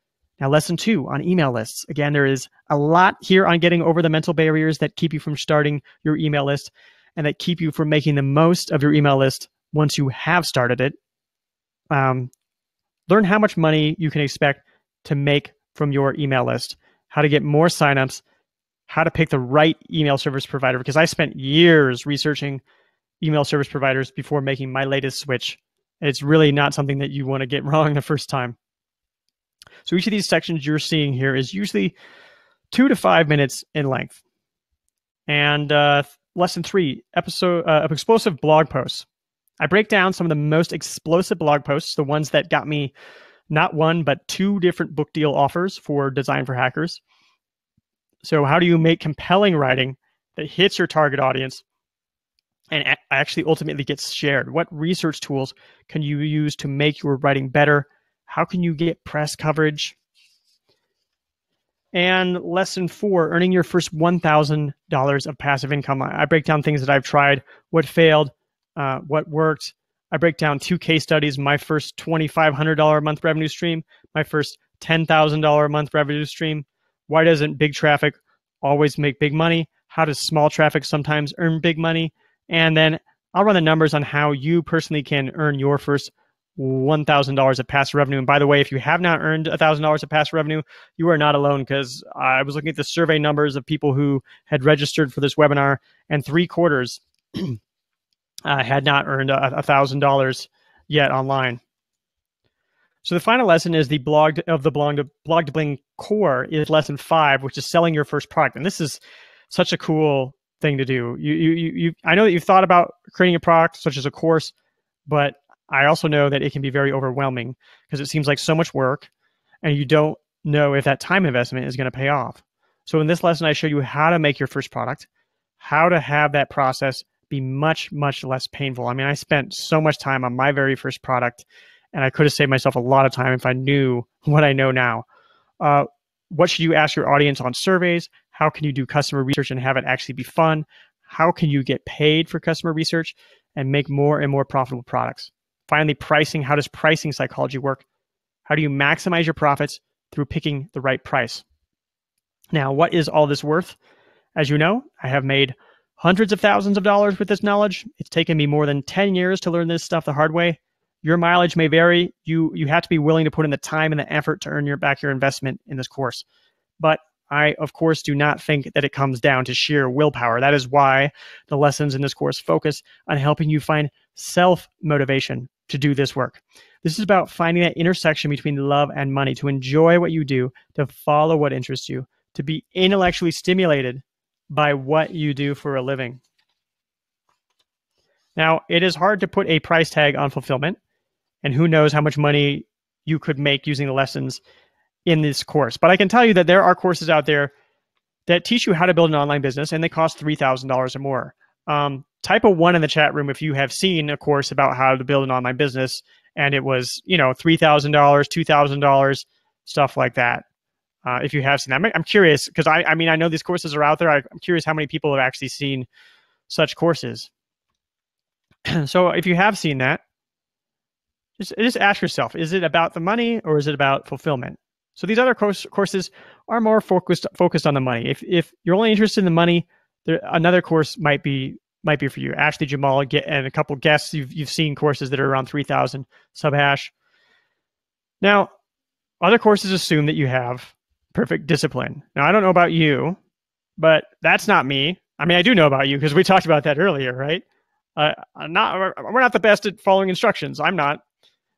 Now, lesson 2 on email lists. Again, there is a lot here on getting over the mental barriers that keep you from starting your email list and that keep you from making the most of your email list once you have started it. Learn how much money you can expect to make from your email list, how to get more signups, how to pick the right email service provider, because I spent years researching email service providers before making my latest switch. It's really not something that you want to get wrong the first time. So each of these sections you're seeing here is usually 2 to 5 minutes in length. And lesson 3, explosive blog posts. I break down some of the most explosive blog posts, the ones that got me not 1, but 2 different book deal offers for Design for Hackers. So how do you make compelling writing that hits your target audience and actually ultimately gets shared? What research tools can you use to make your writing better? How can you get press coverage? And lesson 4, earning your first $1,000 of passive income. I break down things that I've tried, what failed, what worked. I break down 2 case studies, my first $2,500 a month revenue stream, my first $10,000 a month revenue stream. Why doesn't big traffic always make big money? How does small traffic sometimes earn big money? And then I'll run the numbers on how you personally can earn your first $1,000 of passive revenue. And by the way, if you have not earned $1,000 of passive revenue, you are not alone, because I was looking at the survey numbers of people who had registered for this webinar, and 3/4 had not earned $1,000 yet online. So the final lesson is the blog to bling core is lesson 5, which is selling your first product. And this is such a cool thing to do. I know that you've thought about creating a product such as a course, but I also know that it can be very overwhelming because it seems like so much work and you don't know if that time investment is going to pay off. So in this lesson, I show you how to make your first product, how to have that process be much, much less painful. I mean, I spent so much time on my very first product, and I could have saved myself a lot of time if I knew what I know now. What should you ask your audience on surveys? How can you do customer research and have it actually be fun? How can you get paid for customer research and make more and more profitable products? Finally, pricing. How does pricing psychology work? How do you maximize your profits through picking the right price? Now, what is all this worth? As you know, I have made hundreds of thousands of dollars with this knowledge. It's taken me more than 10 years to learn this stuff the hard way. Your mileage may vary. You have to be willing to put in the time and the effort to earn back your investment in this course. But I, of course, do not think that it comes down to sheer willpower. That is why the lessons in this course focus on helping you find self-motivation to do this work. This is about finding that intersection between love and money, to enjoy what you do, to follow what interests you, to be intellectually stimulated by what you do for a living. Now, it is hard to put a price tag on fulfillment, and who knows how much money you could make using the lessons in this course. But I can tell you that there are courses out there that teach you how to build an online business, and they cost $3,000 or more. Type a 1 in the chat room if you have seen a course about how to build an online business, and it was, $3,000, $2,000, stuff like that. If you have seen that, I'm curious, because I know these courses are out there. I'm curious how many people have actually seen such courses. So if you have seen that, just ask yourself, is it about the money or is it about fulfillment? So these other courses are more focused on the money. If you're only interested in the money, another course might be for you. Ashley Jamal and a couple guests, you've seen courses that are around 3,000 subhash. Now, other courses assume that you have perfect discipline. Now, I don't know about you, but that's not me. I mean, I do know about you because we talked about that earlier, right? We're not the best at following instructions. I'm not.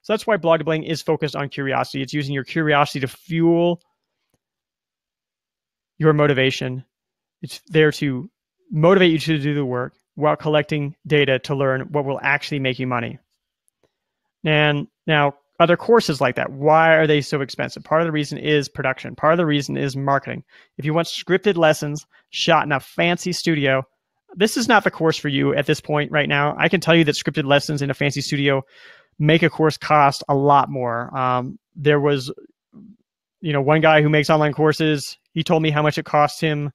So that's why Blog to Bling is focused on curiosity. It's using your curiosity to fuel your motivation. It's there to motivate you to do the work while collecting data to learn what will actually make you money. And now, other courses like that, why are they so expensive? Part of the reason is production. Part of the reason is marketing. If you want scripted lessons shot in a fancy studio, this is not the course for you at this point right now. I can tell you that scripted lessons in a fancy studio make a course cost a lot more. There was, one guy who makes online courses. He told me how much it cost him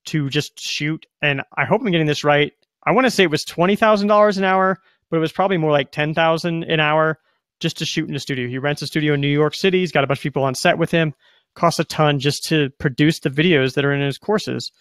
to just shoot. And I hope I'm getting this right. I want to say it was $20,000 an hour, but it was probably more like $10,000 an hour just to shoot in a studio. He rents a studio in New York City. He's got a bunch of people on set with him. Costs a ton just to produce the videos that are in his courses.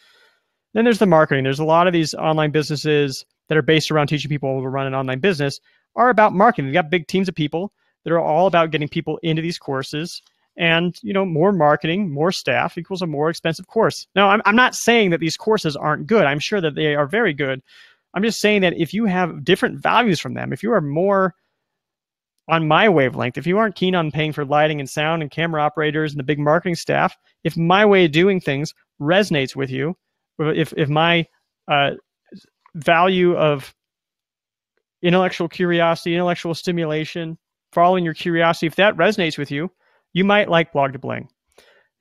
Then there's the marketing. There's a lot of these online businesses that are based around teaching people to run an online business are about marketing. They've got big teams of people that are all about getting people into these courses. And, more marketing, more staff equals a more expensive course. Now, I'm not saying that these courses aren't good. I'm sure that they are very good. I'm just saying that if you have different values from them, if you are more on my wavelength, if you aren't keen on paying for lighting and sound and camera operators and the big marketing staff, if my way of doing things resonates with you, if my value of intellectual curiosity, intellectual stimulation, following your curiosity, if that resonates with you, you might like Blog to Bling.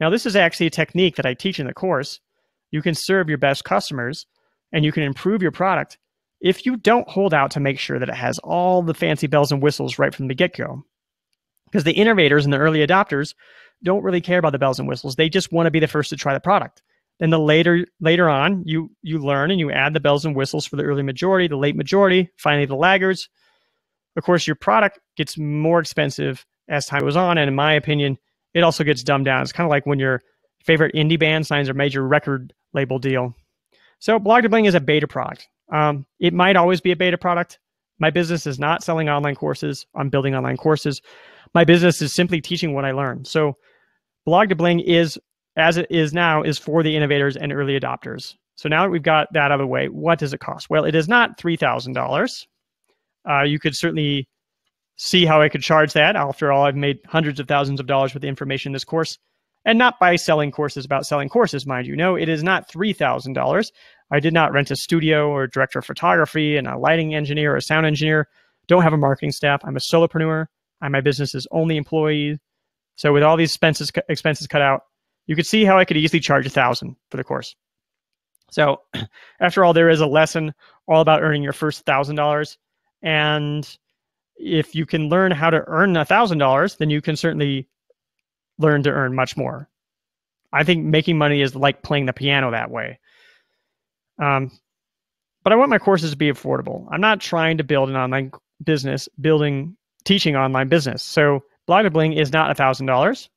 Now, this is actually a technique that I teach in the course. You can serve your best customers and you can improve your product if you don't hold out to make sure that it has all the fancy bells and whistles right from the get-go. Because the innovators and the early adopters don't really care about the bells and whistles. They just want to be the first to try the product. Then later on, you learn and you add the bells and whistles for the early majority, the late majority, finally the laggards. Of course, your product gets more expensive as time goes on, and in my opinion, it also gets dumbed down. It's kind of like when your favorite indie band signs a major record label deal. So Blog to Bling is a beta product. It might always be a beta product. My business is not selling online courses. I'm building online courses. My business is simply teaching what I learned. So Blog to Bling is, as it is now, is for the innovators and early adopters. So now that we've got that out of the way, what does it cost? Well, it is not $3,000. You could certainly see how I could charge that. After all, I've made hundreds of thousands of dollars with the information in this course, and not by selling courses about selling courses, mind you. No, it is not $3,000. I did not rent a studio or director of photography and a lighting engineer or a sound engineer. Don't have a marketing staff. I'm a solopreneur. My business is only employees. So with all these expenses cut out, you could see how I could easily charge $1,000 for the course. So after all, there is a lesson all about earning your first $1,000. And if you can learn how to earn $1,000, then you can certainly learn to earn much more. I think making money is like playing the piano that way. But I want my courses to be affordable. I'm not trying to build an online business, teaching online business. So Blog to Bling is not $1,000.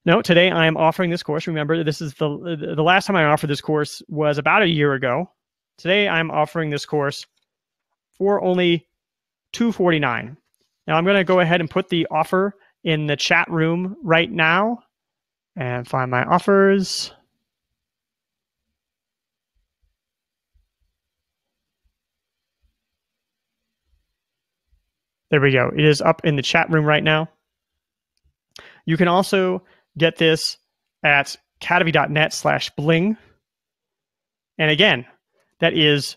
No, today I am offering this course. Remember, this is the last time I offered this course was about a year ago. Today I'm offering this course for only $249. Now I'm going to go ahead and put the offer in the chat room right now and find my offers. There we go. It is up in the chat room right now. You can also get this at cadavy.net/bling. And again, that is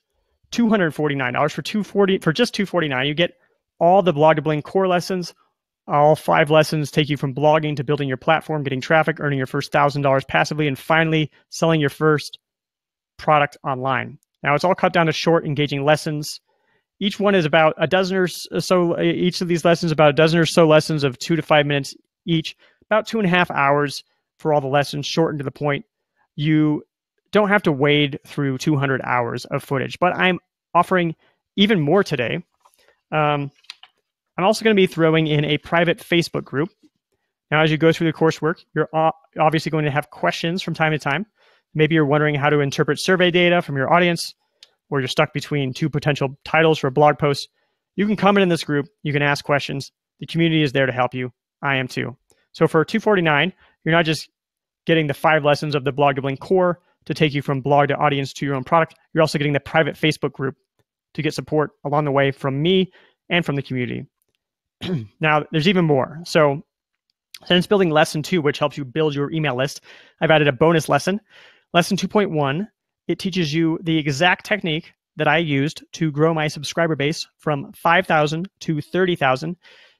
$249 for just $249. You get all the Blog to Bling core lessons. All 5 lessons take you from blogging to building your platform, getting traffic, earning your first $1,000 passively, and finally selling your first product online. Now, it's all cut down to short, engaging lessons. Each one is about a dozen or so. Each of these lessons about a dozen or so lessons of 2 to 5 minutes each, about 2.5 hours for all the lessons, shortened to the point. You don't have to wade through 200 hours of footage, but I'm offering even more today. I'm also going to be throwing in a private Facebook group. Now, as you go through the coursework, you're obviously going to have questions from time to time. Maybe you're wondering how to interpret survey data from your audience, or you're stuck between 2 potential titles for a blog post. You can come in this group. You can ask questions. The community is there to help you. I am too. So for $249, you're not just getting the 5 lessons of the Blog to Bling core to take you from blog to audience to your own product. You're also getting the private Facebook group to get support along the way from me and from the community. Now, there's even more. So since building lesson 2, which helps you build your email list, I've added a bonus lesson. Lesson 2.1, it teaches you the exact technique that I used to grow my subscriber base from 5,000 to 30,000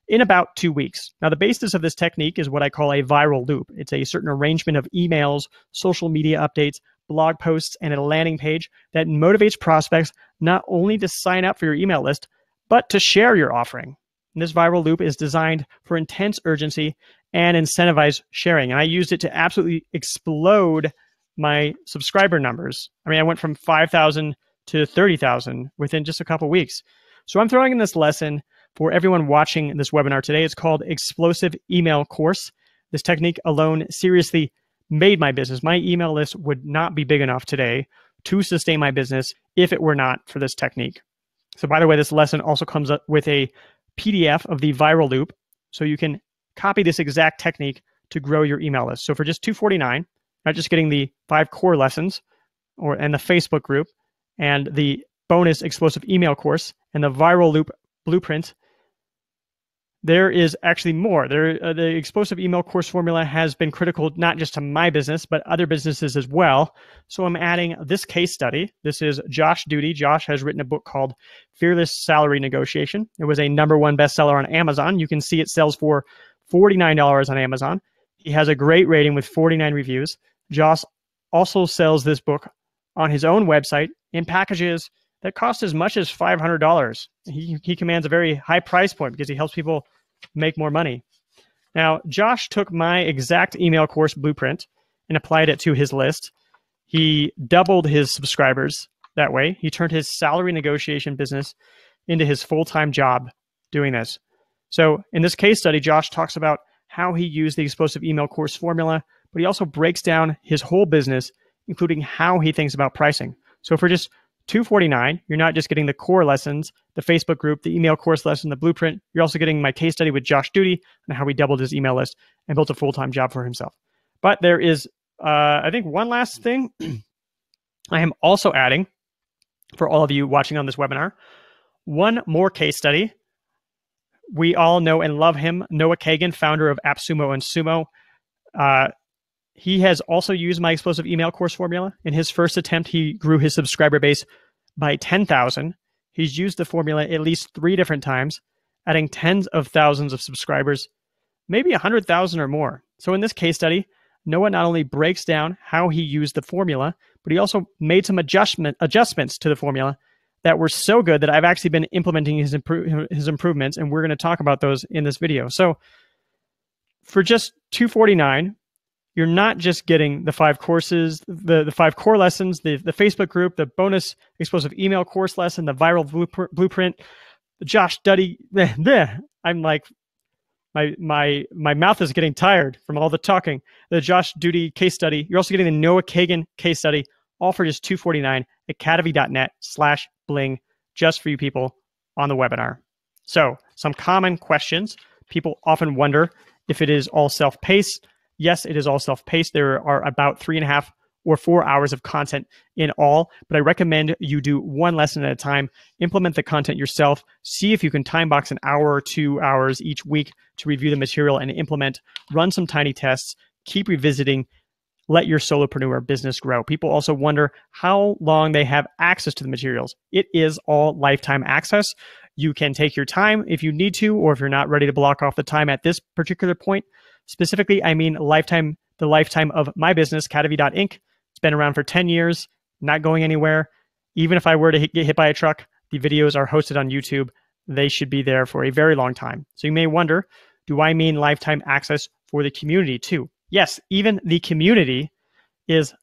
in about 2 weeks. Now, the basis of this technique is what I call a viral loop. It's a certain arrangement of emails, social media updates, blog posts, and a landing page that motivates prospects not only to sign up for your email list, but to share your offering. And this viral loop is designed for intense urgency and incentivize sharing. And I used it to absolutely explode my subscriber numbers. I mean, I went from 5,000 to 30,000 within just a couple weeks. So I'm throwing in this lesson for everyone watching this webinar today. It's called Explosive Email Course. This technique alone seriously made my business. My email list would not be big enough today to sustain my business if it were not for this technique. So by the way, this lesson also comes up with a PDF of the viral loop, so you can copy this exact technique to grow your email list. So for just $249, not just getting the 5 core lessons and the Facebook group and the bonus explosive email course and the viral loop blueprint, there is actually more. The explosive email course formula has been critical not just to my business, but other businesses as well. So I'm adding this case study. This is Josh Duty. Josh has written a book called Fearless Salary Negotiation. It was a #1 bestseller on Amazon. You can see it sells for $49 on Amazon. He has a great rating with 49 reviews. Josh also sells this book on his own website in packages that cost as much as $500. He commands a very high price point because he helps people make more money. Now, Josh took my exact email course blueprint and applied it to his list. He doubled his subscribers that way. He turned his salary negotiation business into his full-time job doing this. So in this case study, Josh talks about how he used the explosive email course formula, but he also breaks down his whole business, including how he thinks about pricing. So for just $249, you're not just getting the core lessons, the Facebook group, the email course lesson, the blueprint. You're also getting my case study with Josh Duty and how he doubled his email list and built a full-time job for himself. But there is, I think, one last thing I am also adding for all of you watching on this webinar. One more case study. We all know and love him, Noah Kagan, founder of AppSumo and Sumo. He has also used my explosive email course formula. In his first attempt, he grew his subscriber base by 10,000. He's used the formula at least 3 different times, adding tens of thousands of subscribers, maybe 100,000 or more. So in this case study, Noah not only breaks down how he used the formula, but he also made some adjustments to the formula that were so good that I've actually been implementing his improvements, and we're going to talk about those in this video. So for just $249, you're not just getting the 5 courses, the 5 core lessons, the Facebook group, the bonus explosive email course lesson, the viral blueprint, the Josh Duty. I'm like, my mouth is getting tired from all the talking. The Josh Duty case study. You're also getting the Noah Kagan case study, all for just $249 at catavi.net/bling, just for you people on the webinar. So some common questions. People often wonder if it is all self-paced. Yes, it is all self-paced. There are about 3.5 or 4 hours of content in all, but I recommend you do one lesson at a time, implement the content yourself, see if you can time box an hour or 2 hours each week to review the material and implement, run some tiny tests, keep revisiting, let your solopreneur business grow. People also wonder how long they have access to the materials. It is all lifetime access. You can take your time if you need to, or if you're not ready to block off the time at this particular point. Specifically, I mean lifetime, the lifetime of my business, Catavi.inc. It's been around for 10 years, not going anywhere. Even if I were to get hit by a truck, the videos are hosted on YouTube. They should be there for a very long time. So you may wonder, do I mean lifetime access for the community too? Yes, even the community is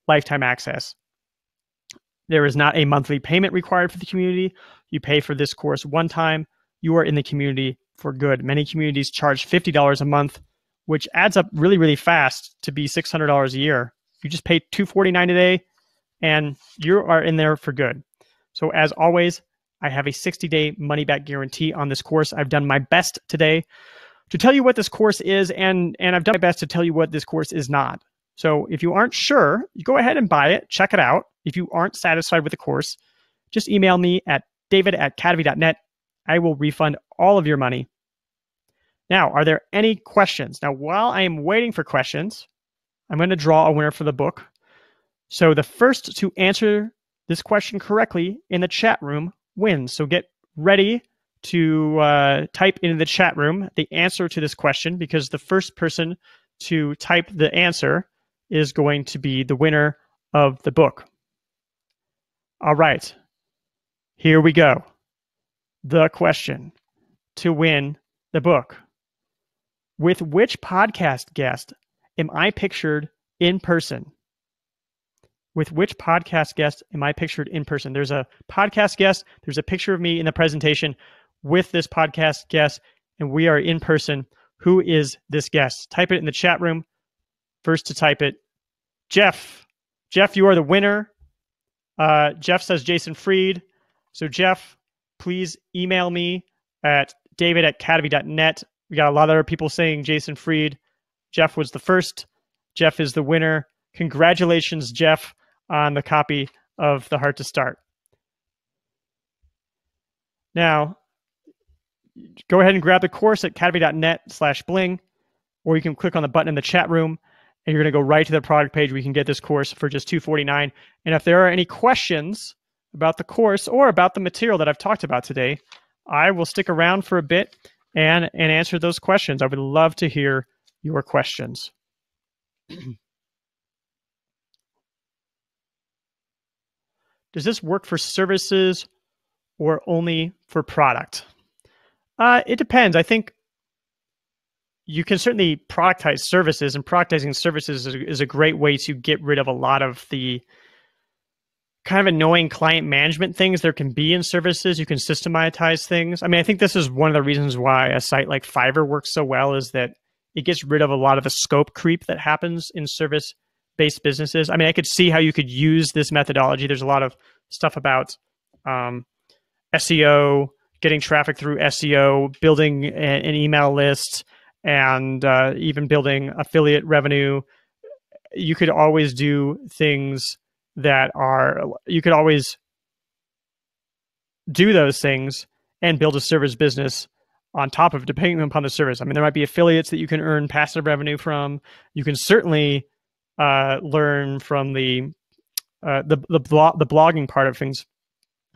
lifetime access. There is not a monthly payment required for the community. You pay for this course one time. You are in the community for good. Many communities charge $50 a month, which adds up really, really fast to be $600 a year. You just pay $249 today, and you are in there for good. So as always, I have a 60-day money-back guarantee on this course. I've done my best today to tell you what this course is, and I've done my best to tell you what this course is not. So if you aren't sure, you go ahead and buy it, check it out. If you aren't satisfied with the course, just email me at david@catavi.net. I will refund all of your money. Now, are there any questions? Now, while I am waiting for questions, I'm going to draw a winner for the book. So the first to answer this question correctly in the chat room wins. So get ready to type into the chat room the answer to this question, because the first person to type the answer is going to be the winner of the book. All right, here we go. The question to win the book. With which podcast guest am I pictured in person? With which podcast guest am I pictured in person? There's a podcast guest. There's a picture of me in the presentation with this podcast guest, and we are in person. Who is this guest? Type it in the chat room. First to type it, Jeff. Jeff, you are the winner. Jeff says Jason Fried. So Jeff, please email me at david@catavi.net. We got a lot of other people saying Jason Fried. Jeff was the first. Jeff is the winner. Congratulations, Jeff, on the copy of The Heart to Start. Now, go ahead and grab the course at cademy.net/bling, or you can click on the button in the chat room and you're going to go right to the product page where you can get this course for just $249. And if there are any questions about the course or about the material that I've talked about today, I will stick around for a bit and answer those questions. I would love to hear your questions. Does this work for services or only for product? It depends. I think you can certainly productize services, and productizing services is a great way to get rid of a lot of the kind of annoying client management things there can be in services. You can systematize things. I mean, I think this is one of the reasons why a site like Fiverr works so well, is that it gets rid of a lot of the scope creep that happens in service-based businesses. I mean, I could see how you could use this methodology. There's a lot of stuff about SEO, getting traffic through SEO, building an email list, and even building affiliate revenue. You could always do things you could always do those things and build a service business on top of it, depending upon the service. I mean, there might be affiliates that you can earn passive revenue from. You can certainly learn from the blogging part of things,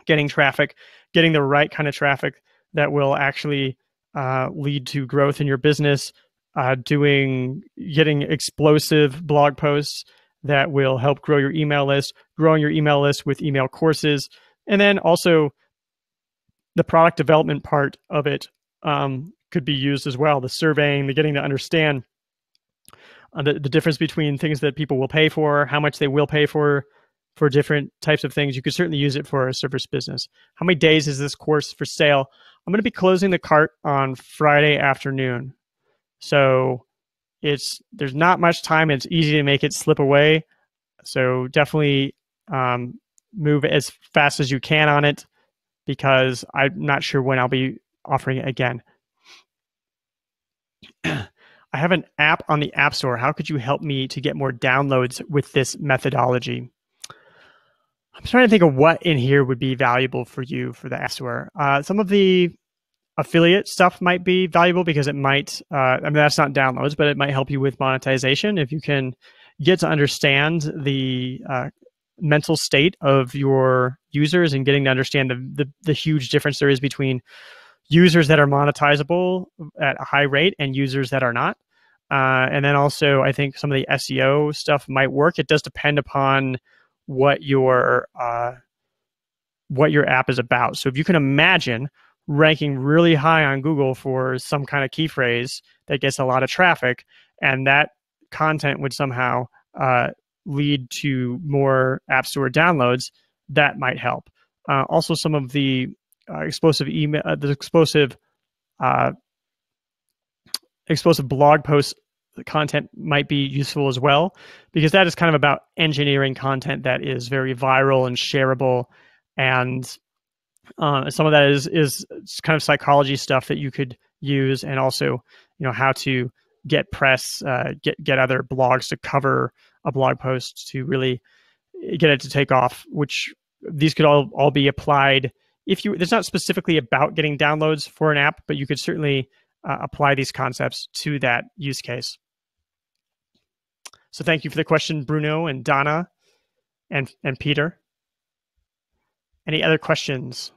getting traffic, getting the right kind of traffic that will actually lead to growth in your business, getting explosive blog posts that will help grow your email list, growing your email list with email courses, and then also the product development part of it could be used as well. The surveying, the getting to understand the difference between things that people will pay for, how much they will pay for different types of things. You could certainly use it for a service business. How many days is this course for sale? I'm going to be closing the cart on Friday afternoon. So there's not much time. It's easy to make it slip away. So definitely move as fast as you can on it, because I'm not sure when I'll be offering it again. I have an app on the App Store. How could you help me to get more downloads with this methodology? I'm trying to think of what in here would be valuable for you for the App Store. Some of the affiliate stuff might be valuable because it might, I mean, that's not downloads, but it might help you with monetization. If you can get to understand the mental state of your users and getting to understand the huge difference there is between users that are monetizable at a high rate and users that are not. And then also, I think some of the SEO stuff might work. It does depend upon what your app is about. So if you can imagine ranking really high on Google for some kind of key phrase that gets a lot of traffic, and that content would somehow lead to more App Store downloads, that might help. Also, some of the explosive blog post content might be useful as well, because that is kind of about engineering content that is very viral and shareable, and some of that is kind of psychology stuff that you could use, and also, how to get press, get other blogs to cover a blog post to really get it to take off. Which these could all be applied. It's not specifically about getting downloads for an app, but you could certainly apply these concepts to that use case. So thank you for the question, Bruno and Donna and Peter. Any other questions?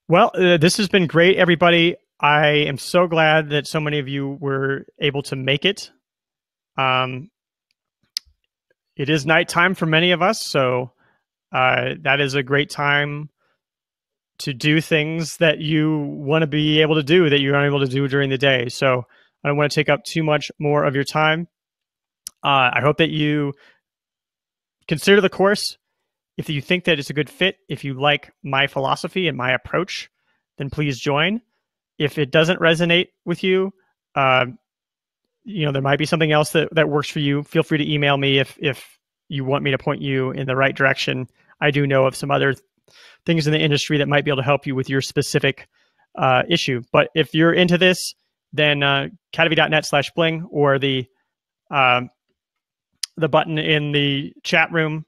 Well, this has been great, everybody. I am so glad that so many of you were able to make it. It is nighttime for many of us, so that is a great time to do things that you want to be able to do that you're unable to do during the day. So I don't want to take up too much more of your time. I hope that you consider the course. If you think that it's a good fit, if you like my philosophy and my approach, then please join. If it doesn't resonate with you, there might be something else that works for you. Feel free to email me if you want me to point you in the right direction. I do know of some other things in the industry that might be able to help you with your specific issue. But if you're into this, then cademy.net/bling or the button in the chat room,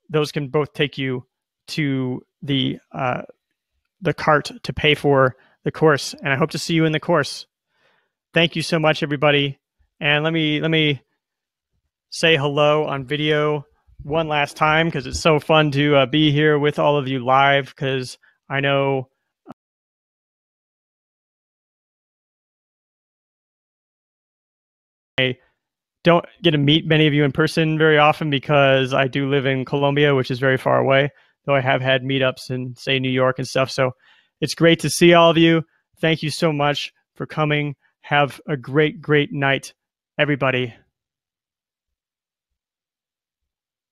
those can both take you to the cart to pay for the course. And I hope to see you in the course. Thank you so much, everybody. And let me say hello on video one last time, because it's so fun to be here with all of you live, because I know I don't get to meet many of you in person very often because I do live in Colombia, which is very far away, though I have had meetups in, say, New York and stuff. So it's great to see all of you. Thank you so much for coming. Have a great, great night, everybody.